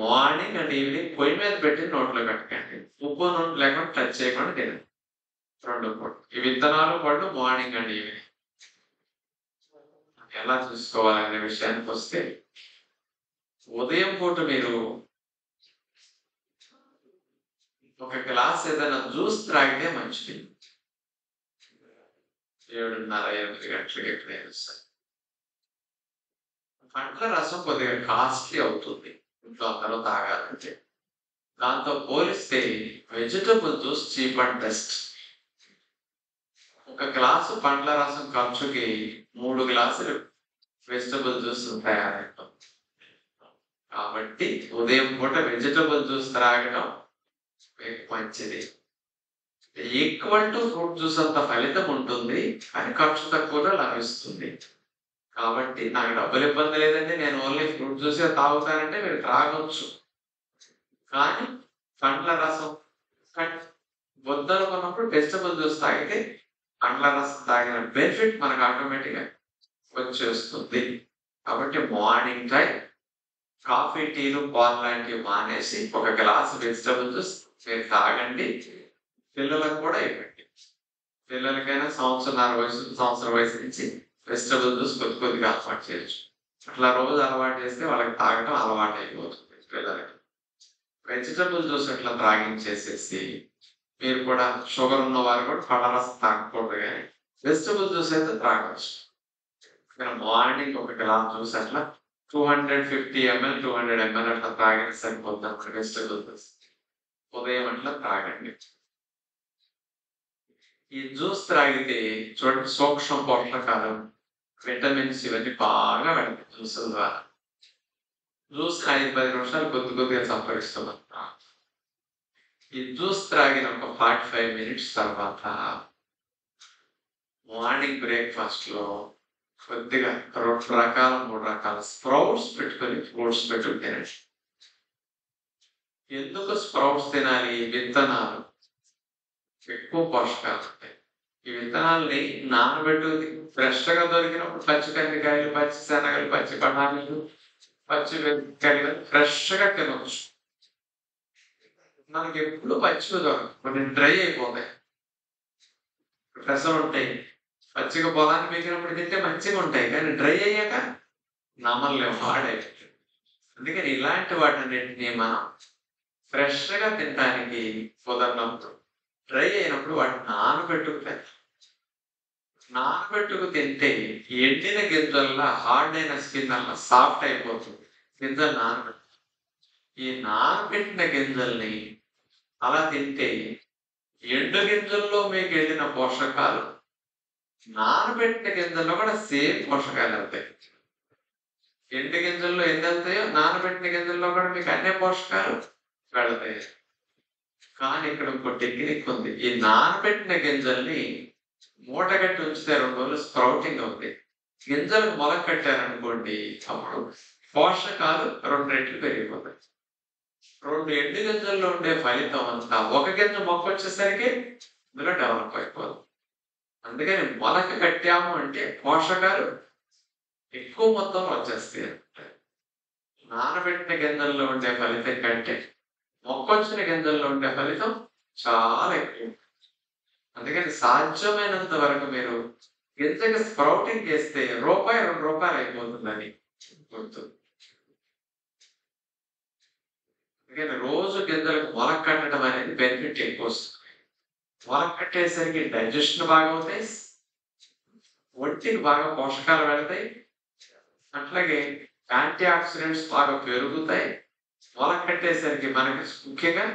మార్నింగ్ అండ్ ఈవినింగ్ పొయ్యి మీద పెట్టి నోట్లో పెట్టకండి. ఉప్పు నూనె లేకుండా టచ్ చేయకుండా తినండి 2 పూటలు. ఈ విత్తనాలు పళ్ళు మార్నింగ్ అండ్ ఈవినింగ్. ఎలా చూసుకోవాలనే విషయానికి వస్తే, ఉదయం పూట మీరు ఒక గ్లాస్ ఏదైనా జ్యూస్ త్రాగితే మంచిది. 7:30, 8 గంటలకి ఎప్పుడైనా సరే. పండ్ల రసం కొద్దిగా కాస్ట్లీ అవుతుంది ఇంట్లో అందరూ తాగాలంటే. దాంతో పోలిస్తే vegetable juice cheap and best. ఒక గ్లాసు పండ్ల రసం ఖర్చుకి 3 గ్లాసులు వెజిటబుల్ జ్యూస్ తయారవుతాం. కాబట్టి ఉదయం పూట వెజిటబుల్ జ్యూస్ త్రాగడం మంచిది. ఈక్వల్ టు ఫ్రూట్ జ్యూస్ అంత ఫలితం ఉంటుంది, కానీ ఖర్చు తక్కువలో లభిస్తుంది. కాబట్టి నాకు డబ్బులు ఇబ్బంది లేదండి, నేను ఓన్లీ ఫ్రూట్ జ్యూసే తాగుతానంటే మీరు త్రాగొచ్చు. కానీ పండ్ల రసం వద్దనుకున్నప్పుడు వెజిటబుల్ జ్యూస్ తాగితే పండ్ల రసం తాగిన బెనిఫిట్ మనకు ఆటోమేటిక్గా వచ్చేస్తుంది. కాబట్టి మార్నింగ్ టైం కాఫీ, టీలు, పాలు లాంటివి మానేసి ఒక గ్లాస్ వెజిటబుల్ జ్యూస్ మీరు తాగండి. పిల్లలకు కూడా ఇవ్వండి. పిల్లలకైనా సంవత్సరం వయసు నుంచి వెజిటబుల్ జ్యూస్ కొద్దిగా అలవాటు చేయొచ్చు. అట్లా రోజు అలవాటు చేస్తే వాళ్ళకి తాగడం అలవాటు అయిపోతుంది పిల్లలకి. వెజిటబుల్ జ్యూస్ అట్లా త్రాగించేసేసి మీరు కూడా షుగర్ ఉన్న వారు కూడా పళ్ళ రసం తాగకూడదు, కానీ వెజిటబుల్ జ్యూస్ అయితే త్రాగవచ్చు. మార్నింగ్ ఒక గ్లాస్ జ్యూస్ అట్లా 250 ml 200 ml అట్లా త్రాగితే సరిపోతుంది అప్పుడు వెజిటబుల్ జ్యూస్. ఉదయం అట్లా త్రాగండి. ఈ జ్యూస్ త్రాగితే చూడండి, సూక్ష్మ పోషకాలు, విటమిన్స్ ఇవన్నీ బాగా వెళ్తాయి జ్యూస్ ద్వారా. జ్యూస్ 5-10 నిమిషాలు కొద్దిగా సంపరిస్తున్నాం. ఈ జ్యూస్ త్రాగిన ఒక 45 minutes తర్వాత మార్నింగ్ బ్రేక్ఫాస్ట్ లో కొద్దిగా 2 రకాల 3 రకాల స్ప్రౌట్స్ పెట్టుకొని ఫ్రూట్స్ పెట్టుకుని తినండి. ఎందుకు స్ప్రౌట్స్ తినాలి? విత్తనాలు ఎక్కువ పోషకాలు ఉంటాయి. ఈ విత్తనాలని నానబెట్టుకుని ఫ్రెష్ గా దొరికినప్పుడు పచ్చి కందికాయలు, పచ్చి శనగలు, పచ్చి బఠానీలు, పచ్చి వెంకాయలు ఫ్రెష్ గా తినవచ్చు. మనకి ఎప్పుడు పచ్చిగా దొరకదు, కొన్ని డ్రై అయిపోతాయి, ఫ్రెష్ ఉంటాయి. పచ్చిగా పొలాన్ని పీకినప్పుడు తింటే మంచిగా ఉంటాయి, కానీ డ్రై అయ్యాక నమ్మలేము, పాడైపోతుంది. అందుకని ఇలాంటి వాటన్నింటినీ మనం ఫ్రెష్ గా తినడానికి కుదరనప్పుడు, డ్రై అయినప్పుడు వాటిని నానబెట్టుకు తింటే ఎండిన గింజల్లో హార్డ్ అయిన స్కిన్ అలా సాఫ్ట్ అయిపోతుంది. గింజలు నానబెట్టు, ఈ నానబెట్టిన గింజల్ని అలా తింటే ఎండు గింజల్లో మీకు వెళ్ళిన పోషకాలు నానబెట్టిన గింజల్లో కూడా సేమ్ పోషకాలు వెళ్తాయి. ఎండు గింజల్లో ఎన్ని వెళ్తాయో నానబెట్టిన గింజల్లో కూడా మీకు అన్ని పోషకాలు వెళతాయి. కానీ ఇక్కడ ఇంకో టెక్నిక్ ఉంది. ఈ నానబెట్టిన గింజల్ని మూటగట్టి ఉంచితే 2 రోజులు స్ప్రౌటింగ్ అవుతాయి. గింజలకు మొలక కట్టారనుకోండి, అప్పుడు పోషకాలు 2 రెట్లు పెరిగిపోతాయి. 2 ఎండు గింజల్లో ఉండే ఫలితం అంతా ఒక గింజ మొక్క వచ్చేసరికి ఇందులో డెవలప్ అయిపోతుంది. అందుకని మొలక కట్టాము అంటే పోషకాలు ఎక్కువ మొత్తంలో వచ్చేస్తాయి. నానబెట్టిన గింజల్లో ఉండే ఫలితం కంటే మొక్కొచ్చిన గింజల్లో ఉండే ఫలితం చాలా ఎక్కువ. అందుకని సాధ్యమైనంత వరకు మీరు గింజకి స్ప్రౌటింగ్ చేస్తే ₹1-2 అయిపోతుందని గుర్తు. అందుకని రోజు గింజలకు మొలక కట్టడం అనేది బెనిఫిట్ ఎక్కువ వస్తుంది. మొలక కట్టేసరికి డైజెషన్ బాగా అవుతాయి, ఒంటికి బాగా పోషకాలు వెళతాయి, అట్లాగే యాంటీ ఆక్సిడెంట్స్ బాగా పెరుగుతాయి. మొలక కట్టేసరికి మనకి ముఖ్యంగా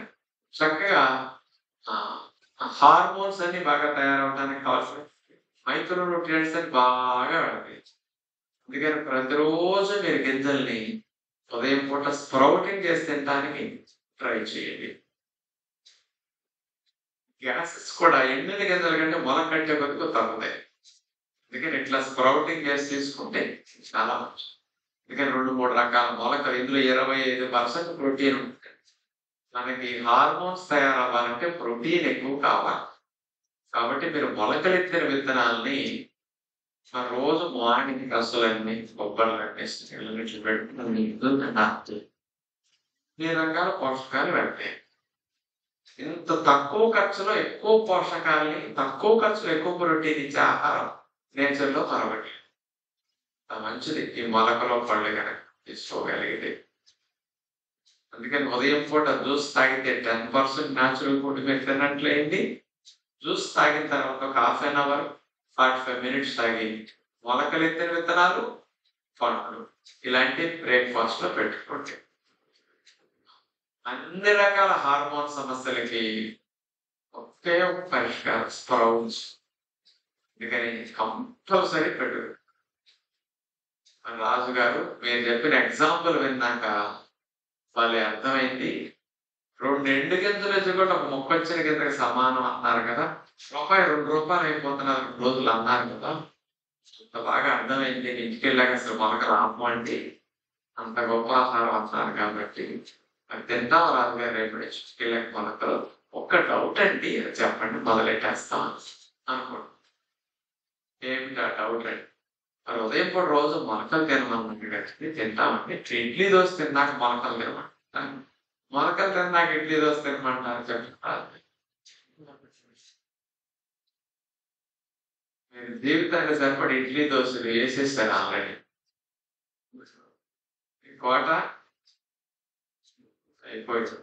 చక్కగా హార్మోన్స్ అన్ని బాగా తయారవడానికి కావాల్సిన మైక్రో న్యూట్రియంట్స్ అని బాగా వెళ్తాయి. అందుకని ప్రతిరోజు మీరు గింజల్ని ఉదయం పూట స్ప్రౌటింగ్ చేసి తినడానికి ట్రై చేయండి. గ్యాసెస్ కూడా ఎండిన గింజల కంటే మొలక కట్టే కొద్దిగా తగ్గుతాయి. అందుకని ఇట్లా స్ప్రౌటింగ్ చేసి తీసుకుంటే చాలా మంచిది. అందుకని 2-3 రకాల మొలకలు, ఇందులో 25% ప్రోటీన్ ఉంటుంది. మనకి హార్మోన్స్ తయారవ్వాలంటే ప్రోటీన్ ఎక్కువ కావాలి. కాబట్టి మీరు మొలకలెత్తిన విత్తనాల్ని ఆ రోజు మార్నింగ్ అసలన్నీ కొబ్బరిలన్నీ నీళ్ళు పెట్టుకుని తినాలి. ఈ రకాల పోషకాలు వెళ్తాయి. ఇంత తక్కువ ఖర్చులో ఎక్కువ పోషకాలని, తక్కువ ఖర్చులో ఎక్కువ ప్రోటీన్ ఇచ్చే ఆహారం నేచర్లో మరొకటి. మంచిది ఈ మొలకలో పళ్ళు కనుక తీసుకోగలిగితే. అందుకని ఉదయం పూట జ్యూస్ తాగితే 10% న్యాచురల్ ఫుడ్ మీరు తిన్నట్లయింది. జ్యూస్ తాగిన తర్వాత ఒక హాఫ్ అన్ అవర్ 45 మినిట్స్ తాగి మొలకలు ఎత్తిన విత్తనాలు, పండ్లు ఇలాంటి బ్రేక్ఫాస్ట్ లో పెట్టుకోండి. అన్ని రకాల హార్మోన్ సమస్యలకి ఒకే ఒక పరిష్కారం స్ప్రౌట్స్. అందుకని కంపల్సరీ పెట్టు. రాజు గారు మీరు చెప్పిన ఎగ్జాంపుల్ విన్నాక వాళ్ళే అర్థమైంది. 2 ఎండు గింజలు వచ్చి కూడా ఒక మొక్కొచ్చిన గింజకి సమానం అన్నారు కదా, రూపాయి 2 అయిపోతున్నారు 2 రోజులు అన్నారు కదా. అంత బాగా అర్థమైంది. ఇంటికి వెళ్ళాక అసలు మొలక రాము అంటే అంత గొప్ప ఆహారం అన్నారు కాబట్టి అది తింటాం. రాజుగారు రేపు ఇంటికి వెళ్ళాక మొలకలు. ఒక్క డౌట్ అండి, చెప్పండి మొదలెట్టేస్తాం అనుకోండి. ఏమిటి ఆ డౌట్ అండి? మరి ఉదయం పూట రోజు మొలకలు తినమన్నట్టు కలిసి తింటామండి. ఇడ్లీ దోశ తిన్నాక మొలకలు తినమంటారు, మొలకలు తిన్నాక ఇడ్లీ దోశ తినమంటారు చెప్తారు. మీరు జీవితానికి సరిపడి ఇడ్లీ దోశలు వేసేస్తారు ఆల్రెడీ. కోట అయిపోయింది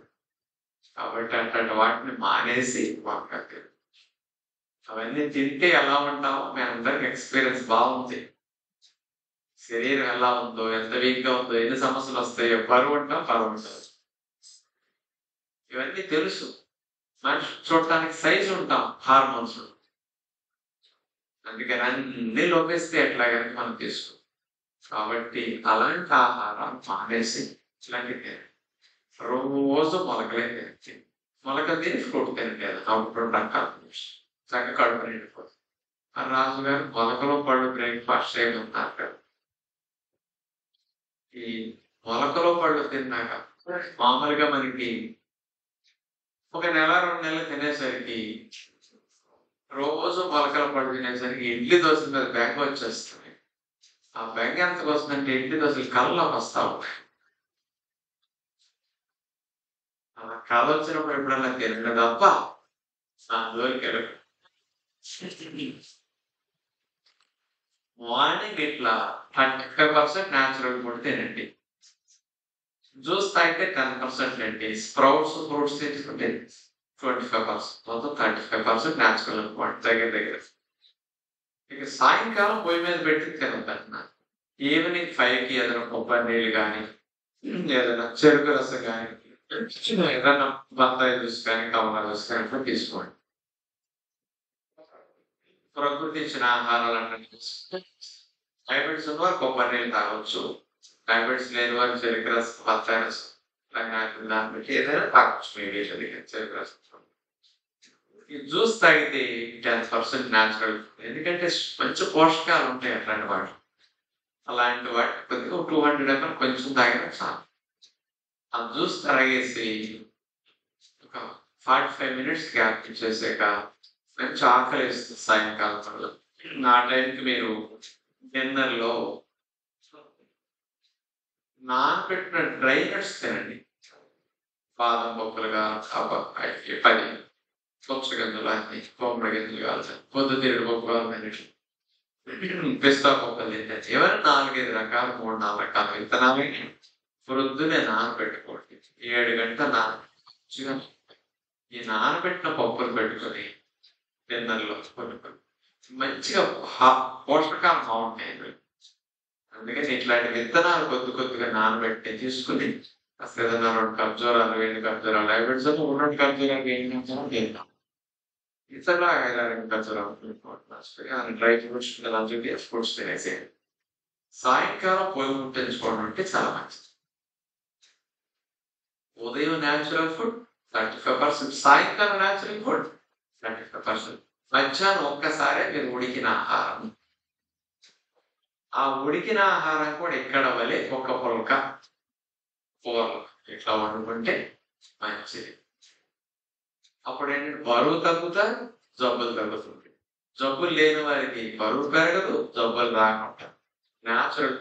కాబట్టి అట్లాంటి వాటిని మానేసి మొలకలు అవన్నీ తింటే ఎలా ఉంటామో మీ అందరికి ఎక్స్పీరియన్స్ బాగుంది. శరీరం ఎలా ఉందో, ఎంత వీక్ గా ఉందో, ఎన్ని సమస్యలు వస్తాయో, బరువు ఉంటాం బరువు ఉంటాం, ఇవన్నీ తెలుసు. మనిషి చూడటానికి సైజు ఉంటాం, హార్మోన్స్. అందుకని అన్ని లోపేస్తే ఎట్లాగని మనం తీసుకో. కాబట్టి అలాంటి ఆహారం మానేసి ఇట్లాంటి రోజు మొలకలే తింటే, మొలకలు తిని ఫ్రూట్ తినలేదు అప్పుడు రకాల చక్కగా కడుపు నిండిపోతుంది. రాజుగారు మొలకలో పళ్ళు బ్రేక్ఫాస్ట్ చేయమన్నారు కదా. ఈ మొలకలో పళ్ళు తిన్నాక మామూలుగా మనకి ఒక నెల 2 నెలలు తినేసరికి, రోజు మొలకల పళ్ళు తినేసరికి ఇడ్లీ దోశల మీద బెంగ వచ్చేస్తుంది. ఆ బెంగ ఎంతకు వస్తుందంటే ఇడ్లీ దోశలు కళ్ళలోకి వస్తా ఉంటాయి. అలా కళ వచ్చినప్పుడు ఎప్పుడన్నా తినడం తప్ప అందులోకి మార్నింగ్ ఇట్లా 35% న్యాచురల్ ఫుడ్ తినండి. జ్యూస్ తాగితే 10% అండి. స్ప్రౌట్స్, ఫ్రూట్స్ తీసుకుంటే 25%, మొత్తం 35% న్యాచురల్ ఫుడ్ దగ్గర. ఇక సాయంకాలం పొయ్యి మీద పెట్టి తినొద్దన్న. ఈవినింగ్ 5కి ఏదైనా కొబ్బరి నీళ్ళు కానీ, ఏదైనా చెరుకు రసం కానీ, ఏదైనా బత్తాయి జ్యూస్ కానీ, కమలా జ్యూస్ కానీ తీసుకోండి. ప్రకృతి ఇచ్చిన ఆహారాలు అంటే డయాబెటీస్ ఉన్న వారు కొబ్బరి నీళ్ళు తాగొచ్చు, డయాబెటీస్ లేని వారు చెరుకు రసం, బత్తాయి రసం దాన్ని బట్టి ఏదైనా తాగొచ్చు. చెరుకు రసం. ఈ జ్యూస్ తాగితే 10% న్యాచురల్, ఎందుకంటే మంచి పోషకాలు ఉంటాయి అట్లాంటి వాటి. అలాంటి వాటి కొద్దిగా 200 ml కొంచెం తాగిన చాలు. ఆ జ్యూస్ తాగేసి ఒక 45 మినిట్స్ గ్యాప్ ఇచ్చేసాక మంచి ఆకలి వేస్తుంది సాయంకాలం. ఆ టైంకి మీరు డిన్నర్లో నానబెట్టిన డ్రై నట్స్ తినండి. బాదం పప్పులుగా 10 పప్పు గింజలు అన్ని, కొమ్మడి గింజలు కావాలి, పొద్దుతిరుగుడు పప్పు కావాలి, పిస్తా పప్పులు తింటారు. ఏమైనా 4-5 రకాలు, 3-4 రకాల విత్తనాలు ప్రొద్దునే నానబెట్టుకోండి. 7 గంటల మంచిగా ఈ నానబెట్టిన పప్పులు పెట్టుకొని డిన్నర్లో కొనుక్కొని మంచిగా పోషకాలు బాగుంటాయి. అందుకని ఇట్లాంటి విత్తనాలు కొద్దిగా నానబెట్టి తీసుకుని అసలు ఏదైనా 2 ఖర్జూరాలు, 2 ఖర్జూరాలు, డయాబెటీస్ 2 ఖర్జూరాలు, 2 ఖర్జూరాలు తింటాం. ఇతరులా 5-6 ఖర్జూరాలు, డ్రై ఫ్రూట్స్ ఫ్రూట్స్ తినేసేయండి. సాయంకాలం పొయ్యి ముట్టించుకోవడం అంటే చాలా మంచిది. ఉదయం న్యాచురల్ ఫుడ్ 35%, సాయంకాలం న్యాచురల్ ఫుడ్ 35%. మధ్యాహ్నం ఒక్కసారే మీరు ఉడికిన ఆహారం. ఆ ఉడికిన ఆహారం కూడా ఇక్కడ వలె ఒక పుల్క కూరలు ఇట్లా వండుకుంటే మంచిది. అప్పుడు ఏంటంటే బరువు తగ్గుతారు, జబ్బులు తగ్గుతుంది. జబ్బులు లేని వారికి బరువు పెరగదు, జబ్బులు రాకుండా న్యాచురల్.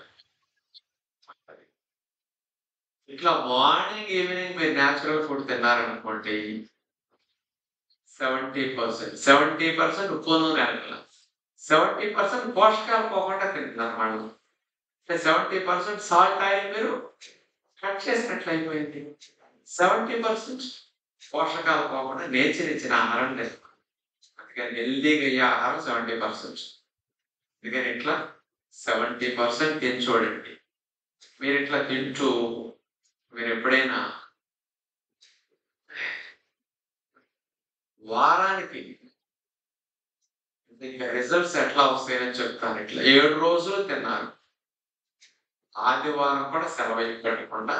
ఇట్లా మార్నింగ్ ఈవినింగ్ మీరు న్యాచురల్ ఫుడ్ తిన్నారనుకోండి, 70% ఉప్పు నూనె అడగల, 70% పోషకాలు పోకుండా తింటున్నారు వాళ్ళు. అంటే 70% సాల్ట్ ఆయిల్ మీరు కట్ చేసినట్లు అయిపోయింది. 70% పోషకాలు పోకుండా నేచర్ ఇచ్చిన ఆహారం లేదు. అందుకని హెల్దీగా అయ్యే ఆహారం 70%. అందుకని ఇట్లా 70% తిని చూడండి. మీరు ఇట్లా తింటూ మీరు ఎప్పుడైనా వారానికి ఇంకా రిజల్ట్స్ ఎట్లా వస్తాయని చెప్తాను. ఇట్లా 7 రోజులు తిన్నారు, ఆదివారం కూడా సెలవు పెట్టకుండా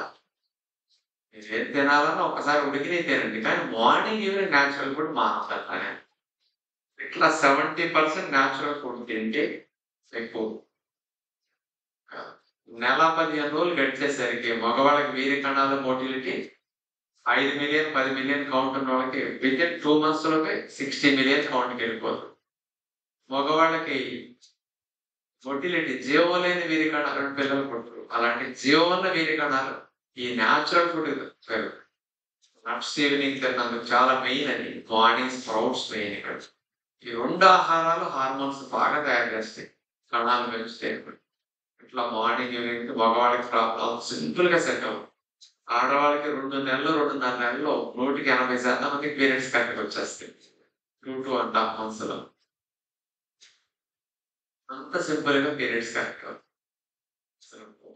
మీరు ఏం తినాలన్నా ఒకసారి ఉడికినే తినండి, కానీ మార్నింగ్ ఈవినింగ్ న్యాచురల్ ఫుడ్ మాట్లాడతానే. ఇట్లా 70% న్యాచురల్ ఫుడ్ తింటే ఎక్కువ నెల 15 రోజులు గడిచేసరికి మగవాళ్ళకి వీరి కణాల మోటిలిటీ 5 మిలియన్ 10 మిలియన్ కౌంట్ ఉన్న వాళ్ళకి వితిన్ 2 months లోపే 60 మిలియన్ కౌంట్కి వెళ్ళిపోతుంది. మగవాళ్ళకి మొటిలిటీ జీవం లేని వీరి కణాలు పిల్లలు పుట్టరు. అలాంటి జీవం ఉన్న వీరి కణాలు ఈ న్యాచురల్ ఫుడ్ నట్స్ ఈవినింగ్ తిన్నందుకు చాలా మెయిన్ అని. మార్నింగ్ స్ప్రౌట్స్ మెయిన్ ఇక్కడ. ఈ 2 ఆహారాలు హార్మోన్స్ బాగా తయారు చేస్తాయి, కణాలు పెంచుతాయి. ఇట్లా మార్నింగ్ ఈవినింగ్ మగవాళ్ళకి ప్రాబ్లం సింపుల్ గా సెట్ అవ్వదు. ఆడవాళ్ళకి 2 నెలలు 2.5 నెలల్లో 180% మంది పీరియడ్స్ కరెక్ట్గా వచ్చేస్తాయి 2.5 months లో. అంత సింపుల్ గా పీరియడ్స్ కరెక్ట్.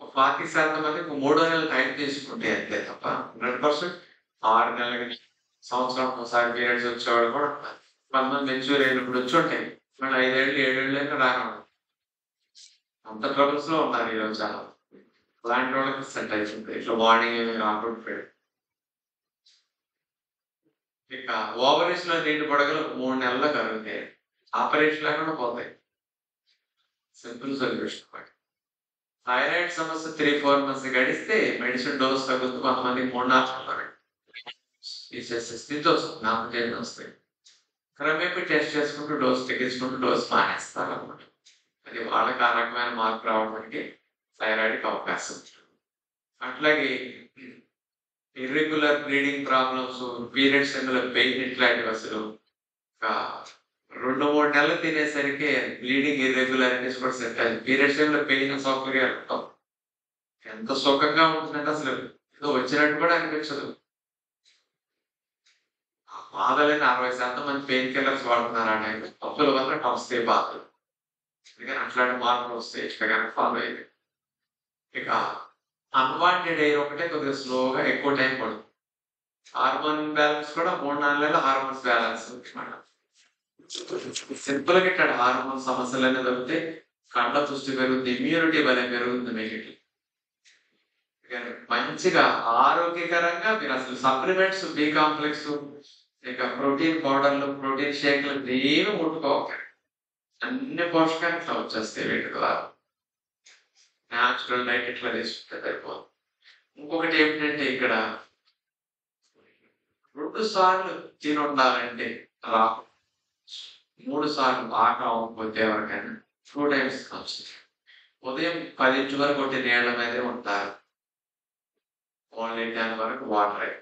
ఒక 40% మందికి 3 నెలలు టైం తీసుకుంటే అంతే తప్ప 100% 6 నెలలకి సంవత్సరం ఒకసారి పీరియడ్స్ వచ్చేవాళ్ళు కూడా ఉన్నారు. కొంతమంది మెచ్యూర్ అయినప్పుడు వచ్చి ఉంటాయి, మళ్ళీ 5 ఏళ్ళు 7 ఏళ్ళు రానివ్వడం. అంత ట్రబుల్స్ లో ఉన్నారు ఈరోజు చాలా. అలాంటి వాళ్ళకి సెట్ అవుతుంది ఇట్లా మార్నింగ్ రాకుండా. ఇక ఓవరీస్ లో నీటి పడగలు 3 నెలల్లో కలుగుతాయి, ఆపరేషన్ లేకుండా పోతాయి. Simple solution. థైరాయిడ్ సమస్య 3-4 months గడిస్తే మెడిసిన్ డోస్ తగ్గుతూ కొంతమందికి 3-4 తీసేసే స్థితి వస్తుంది, నామకేం వస్తాయి. క్రమేపీ టెస్ట్ చేసుకుంటూ డోస్ తగ్గించుకుంటూ డోస్ మానేస్తారు అన్నమాట. అది వాళ్ళకి ఆ రకమైన మార్పు రావడానికి థైరాయిడ్కి అవకాశం ఉంటుంది. అట్లాగే irregular bleeding problems, periods pain ఇట్లాంటివి అసలు 2-3 నెలలు తినేసరికి బ్లీడింగ్ ఇర్రెగ్యులారిటీస్ కూడా సెట్ అయ్యింది. పీరియడ్స్ టైంలో పెయిన్ సౌకర్యాలు ఉంటాం, ఎంత సుఖంగా ఉంటుందంటే అసలు ఏదో వచ్చినట్టు కూడా అనిపించదు. బాధలని 60% మంది పెయిన్ కిల్లర్స్ వాడుతున్నారు అనే తప్పుల వల్ల వస్తాయి బాధలు. అందుకని అట్లాంటి మార్పులు వస్తాయి ఇట్లా ఫాలో అయ్యి. ఇక అన్వాంటెడ్ ఎయిర్ ఒకటే కొద్దిగా స్లోగా ఎక్కువ టైం పడుతుంది. హార్మోన్ బ్యాలెన్స్ కూడా 3-4 నెలల హార్మోన్స్ బ్యాలెన్స్ ఉంటుంది. సింపుల్ గా ఇక్కడ హార్మోన్ సమస్యలు అనేది వస్తే కండ పుష్టి పెరుగుతుంది, ఇమ్యూనిటీ బలం పెరుగుతుంది. మీకు మంచిగా ఆరోగ్యకరంగా మీరు అసలు సప్లిమెంట్స్, బి కాంప్లెక్స్, ఇక ప్రోటీన్ పౌడర్లు, ప్రోటీన్ షేక్లు ఏమి ముట్టుకోవాలి. అన్ని పోషకాలు ఇట్లా వచ్చేస్తాయి వీటి ద్వారా. న్యాచురల్ డైట్ ఇట్లా తీసుకుంటే సరిపోదు. ఇంకొకటి ఏమిటంటే ఇక్కడ 2 సార్లు తిని ఉండాలంటే రా, 3 సార్లు బాగా అవ్వకపోతే ఎవరికైనా 2 times వస్తుంది. ఉదయం 10 వరకు ఒకటి నీళ్ల మీదే ఉంటారు, ఓన్లీ 10 వరకు వాటర్.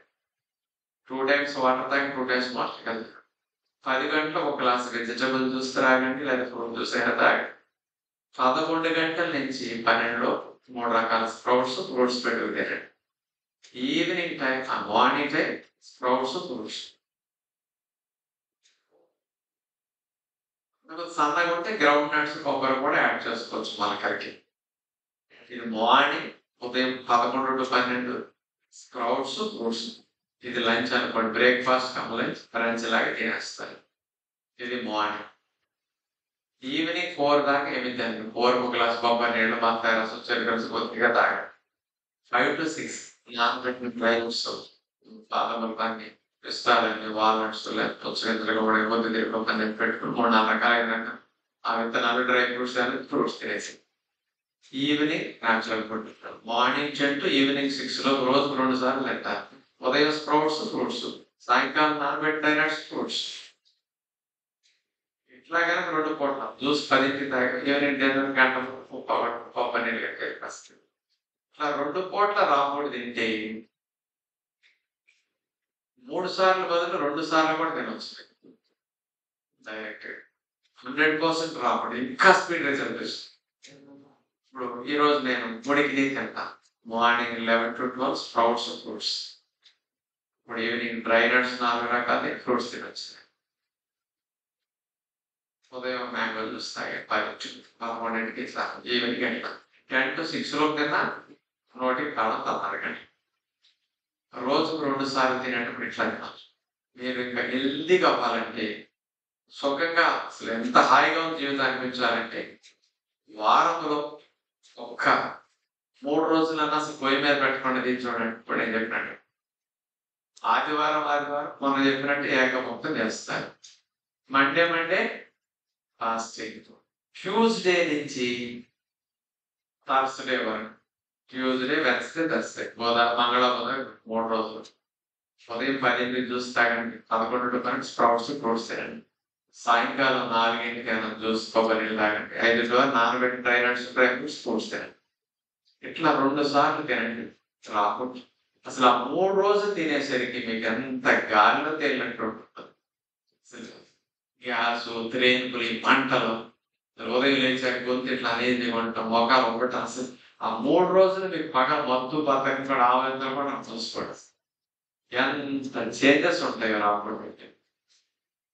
2 times వాటర్ తాగి 2 times వాటర్ కలిపి 10 గంటలకు 1 గ్లాస్ వెజిటబుల్ జ్యూస్ తాగండి, లేదా ఫ్రూట్ జ్యూస్ అయినా తాగండి. 11 గంటల నుంచి 12 3 రకాల స్ప్రౌట్స్, ఫ్రూట్స్ పెట్టుకు తినండి. Evening time, morning time sprouts, fruits. సన్నగా ఉంటే గ్రౌండ్ నట్స్, కొబ్బరి కూడా యాడ్ చేసుకోవచ్చు మనకరికి. ఇది మార్నింగ్ ఉదయం 11 to 12 స్ప్రౌట్స్, ఫ్రూట్స్. ఇది లంచ్ అనుకోండి, బ్రేక్ఫాస్ట్ కమ్ లంచ్, లంచ్ లాగా తినేస్తారు. ఇది మార్నింగ్. ఈవినింగ్ 4 దాకా ఏమి తినండి. 4 ఒక గ్లాస్ కొబ్బరి నీళ్ళు, బత్తాయి రసం, చెరుకు రసం కొద్దిగా తాగండి. 5 to 6 నానబెట్టిన డ్రై ఫ్రూట్స్, బాదములు కానీ, పిస్తాలన్నీ, వాల్నట్స్, లేకపోతే కొద్ది తిరుగులో పెట్టుకుని 3-4 రకాలైన ఆ విత్తనాలు, డ్రై ఫ్రూట్స్ అని ఫ్రూట్స్ తినేసి evening natural food. Morning 10 to evening 6 లో రోజుకు 2 సార్లు తింటారు. ఉదయం స్ప్రౌట్స్, ఫ్రూట్స్, సాయంకాలం నానబెట్టిన నట్స్, ఫ్రూట్స్. ఇట్లాగానే 2 పూటలు జ్యూస్ 10కి తాగి ఈవినింగ్ డిన్నర్ గంట పప్పు నీళ్ళు ఫస్ట్ ఇట్లా 2 పూట్ల రాముడు తింటే 3 సార్లు బదులు 2 సార్లు కూడా తినవచ్చు డైరెక్ట్ 100% రాముడు ఇంకా స్పీడ్ రిజల్ట్ వస్తుంది. ఇప్పుడు ఈ రోజు నేను 3 ఇడ్లీ తింటా. Morning 11 to 12 sprouts fruits. ఇప్పుడు ఈవినింగ్ డ్రై నట్స్ 4 రకాల ఫ్రూట్స్ తినొచ్చు. ఉదయం మ్యాంగో జ్యూస్ తాగే 11కి ఇట్లా ఈవినింగ్ గంట 10 to 6 లోపు తిన్నా నోటికి కాలం తన్నారకండి. రోజుకు 2 సార్లు తినేటప్పుడు ఇట్లా తినాలి. మీరు ఇంకా హెల్దీగా అవ్వాలంటే సుఖంగా అసలు ఎంత హాయిగా ఉంది జీవితం అనిపించాలంటే వారంలో ఒక్క 3 రోజులన్నా అసలు పొయ్యి మీద పెట్టకుండా తిని చూడండి. ఇప్పుడు నేను చెప్పినట్టు ఆదివారం మనం చెప్పినట్టు ఏకముక్తం చేస్తారు. Monday fasting. ట్యూస్డే నుంచి థర్స్డే వరకు, ట్యూస్డే వెన్స్డే థర్స్డే మంగళ బుధ 3 రోజులు ఉదయం 10కి జ్యూస్ తాగండి. 11 to 12 స్ప్రౌట్స్ ఫ్రూట్స్ తినండి. సాయంకాలం 4కి జ్యూస్ కొబ్బరి నీళ్ళు తాగండి. 5 to 6 నానబెట్టి dry nuts dry fruits fruits తినండి. ఇట్లా 2 సార్లు తినండి. రాకుండా అసలు ఆ 3 రోజులు తినేసరికి మీకు ఎంత గాలిలో తేలినట్టు ఉంటుంది. అసలు గ్యాస్ త్రేన్పులు మంటలు ఉదయం లేచాక గొంతు ఇట్లా అనేది ఉంటాం మొఖాలు ఒకటి అసలు ఆ 3 రోజులు మీకు పగ మత్తు బతకం కూడా ఆవేదన కూడా చూసుకోండి. ఎంత చేంజెస్ ఉంటాయో రాకుండా.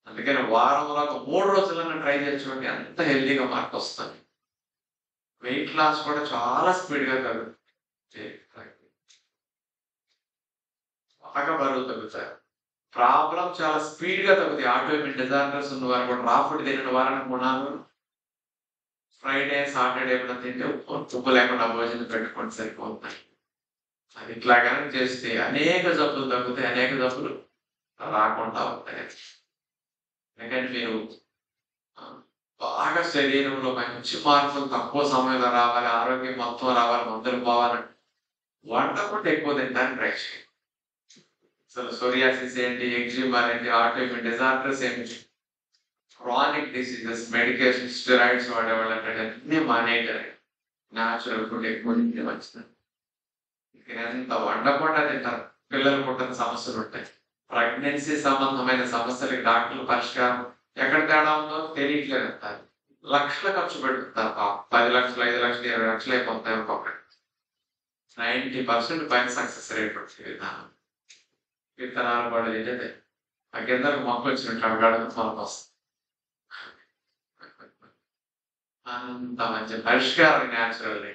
అందుకని వారంలో ఒక 3 రోజులన్నా ట్రై చేసుకోండి. ఎంత హెల్దీగా మార్పు వస్తుంది. వెయిట్ లాస్ కూడా చాలా స్పీడ్గా తగ్గుతుంది. బాగా బరువు తగ్గుతారు. ప్రాబ్లం చాలా స్పీడ్గా తగ్గుతాయి. ఆటోఇమ్యూన్ డిజార్డర్స్ ఉన్న వారు కూడా రా ఫుడ్ తినని వారానికి 3 ఫ్రైడే సాటర్డే ఎప్పుడైనా తింటే ఉప్పు లేకుండా భోజనం పెట్టుకొని సరిపోతున్నాయి. అది ఇట్లాగానే చేస్తే అనేక జబ్బులు తగ్గుతాయి. అనేక జబ్బులు రాకుండా ఉంటాయి. ఎందుకంటే మీరు బాగా శరీరంలో మంచి మార్పులు తక్కువ సమయంలో రావాలి, ఆరోగ్యం మొత్తం రావాలి, మందులు పోవాలంటే వండకుండా ఎక్కువ తింటానికి ట్రై చేయండి. అసలు సోరియాసిస్ ఏంటి, ఎగ్జిమా ఏంటి, ఆటోఇమ్యూన్ డిజార్డర్స్ ఏంటి, క్రానిక్ డిసీజెస్, మెడికేషన్, స్టెరాయిడ్స్ వాడేవాళ్ళు అంటే అన్నీ మానేయటం. న్యాచురల్ ఫుడ్ ఎక్కువ తింటే మంచిది. ఎంత వండకుండా తింటారు. పిల్లలు పుట్టిన సమస్యలు ఉంటాయి. ప్రెగ్నెన్సీ సంబంధమైన సమస్యలకి డాక్టర్లు పరిష్కారం ఎక్కడ తేడా ఉందో తెలియట్లేదు అంటారు. లక్షలు ఖర్చు పెడుతుంటారు. 10 లక్షలు, 5 లక్షలు, 20 లక్షలు అయిపోతాయి. ఒక్కొక్కటి 90% పైన సక్సెస్ రేట్ ఉంటుంది. విత్తనాలు కూడా ఏంటంటే ఆ కిందకు మొక్క వచ్చినట్టు అడగడం మనకు వస్తుంది. అంత మంచి పరిష్కారం న్యాచురల్.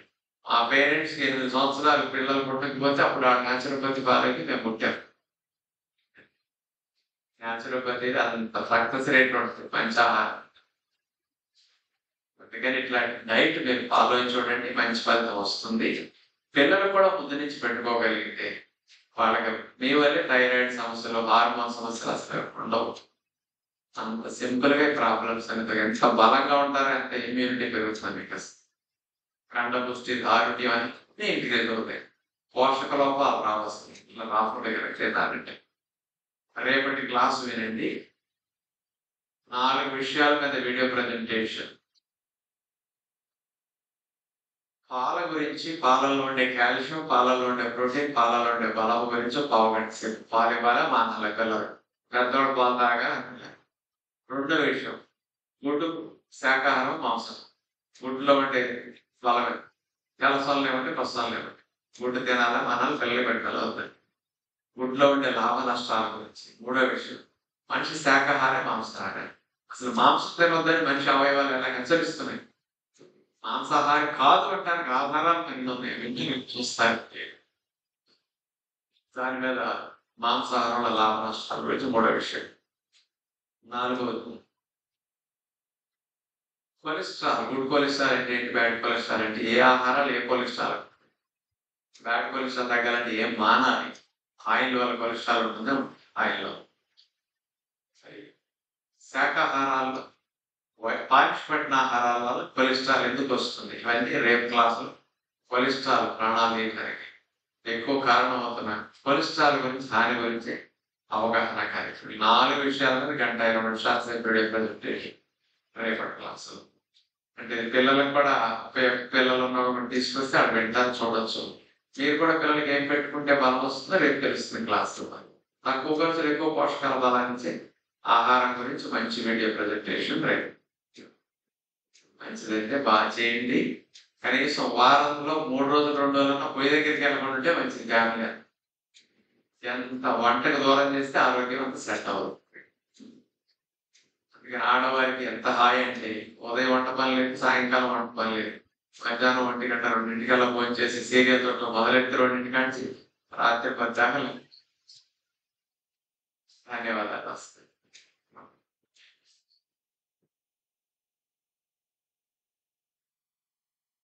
ఆ పేరెంట్స్ కి 8 సంవత్సరాలు పిల్లలు పుట్టకపోతే అప్పుడు ఆ న్యాచురోపతి బాలకి మేము పుట్టాను. న్యాచురోపతి అంత సక్సెస్ రేట్ ఉంటుంది పంచాహారం. అందుకని ఇట్లాంటి డైట్ మీరు ఫాలో చూడండి, మంచి ఫలితం వస్తుంది. పిల్లలు కూడా ముందు నుంచి పెట్టుకోగలిగితే వాళ్ళకి మీ వల్లే థైరాయిడ్ సమస్యలు, హార్మోన్ సమస్యలు అసలు ఉండవు. అంత సింపుల్ గా ప్రాబ్లమ్స్ అనేది ఎంత బలంగా ఉంటారో అంత ఇమ్యూనిటీ పెరుగుతుంది. మీకు కండ పుష్టి, ఆరోగ్యం అన్ని ఇంక్రీజ్ అవుతాయి. పోషక లోపాలు రావాల్సింది ఇట్లా రాకుండా చేయాలంటే. రేపటి క్లాసు వినండి. 4 విషయాల మీద వీడియో ప్రజెంటేషన్. పాల గురించి, పాలలో ఉండే కాల్షియం, పాలలో ఉండే ప్రోటీన్, పాలలో ఉండే బలం గురించి పావుగంట సేపు పాలు ఇవ్వాలి. మానాల పిల్లలు పెద్దవాడు పాలు తాగా. 2వ విషయం గుడ్డు, శాకాహారం, మాంసం. గుడ్డులో ఉండే బలమే తెలసలు లేవంటే కొస్తాలు లేవంటే గుడ్డు తినాలా, మనాలు పిల్లలు పెట్టాలి అవుతుంది. గుడ్లో ఉండే లాభ నష్టాల గురించి. 3వ విషయం మనిషి శాకాహారం, మాంసాహారం. అసలు మాంసం తినొద్దని మనిషి అవయవాలు ఎలా హెచ్చరిస్తున్నాయి. మాంసాహారం కాదు అంటానికి ఆధారాలు ఎన్ని ఉన్నాయి, వింటి చూస్తారు. దాని మీద మాంసాహారంలో లాభ నష్టాల గురించి 3వ విషయం. 4వది కొలెస్ట్రాల్. గుడ్ కొలెస్ట్రాల్ అంటే ఏంటి, బ్యాడ్ కొలెస్ట్రాల్ అంటే ఏ ఆహారాలు ఏ కొలెస్ట్రాల్. బ్యాడ్ కొలెస్ట్రాల్ తగ్గాలంటే ఏం మానాలి. ఆయిల్ వల్ల కొలెస్ట్రాల్ ఉంటుంది. ఆయిల్లో శాకాహారాల్లో పాలిష్ ఆహారాల వల్ల కొలెస్ట్రాల్ ఎందుకు వస్తుంది, ఇవన్నీ రేపు క్లాసులు. కొలెస్ట్రాల్ ప్రాణాలు తీయడానికి ఎక్కువ కారణం అవుతున్నాయి. కొలెస్ట్రాల్ గురించి, హాని గురించి అవగాహన కార్యక్రమం. 4 విషయాల మీద 1:20 నిమిషాలు సేపు ప్రజెంటేషన్. రేపటి క్లాసు అంటే పిల్లలకు కూడా పిల్లలు ఉన్న తీసుకొస్తే అక్కడ వింటాను చూడొచ్చు. మీరు కూడా పిల్లలకి ఏం పెట్టుకుంటే బలం వస్తుందో రేపు తెలుస్తుంది క్లాస్. తక్కువ ఖర్చులు ఎక్కువ పోషకాల బలాన్ని ఆహారం గురించి మంచి వీడియో ప్రజెంటేషన్ రేపు. మంచిదైతే బాగా చేయండి. కనీసం వారంలో 3 రోజులు 2 రోజులన్నా పొయ్యి దగ్గరికి వెళ్ళకుండా ఉంటే మంచిది. ఫ్యామిలీగా ఎంత వంటకు దూరం చేస్తే ఆరోగ్యం అంత సెట్ అవ్వదు. అందుకని ఆడవారికి ఎంత హాయి అంటే ఉదయం వంట పని లేదు, సాయంకాలం వంట పని లేదు. మధ్యాహ్నం 1 గంట 2 భోజనం చేసి సీరియల్ తోట మొదలెట్టి 2 కాంచి రాత్రి 10 దాకా. ధన్యవాదాలు. వస్తాయి.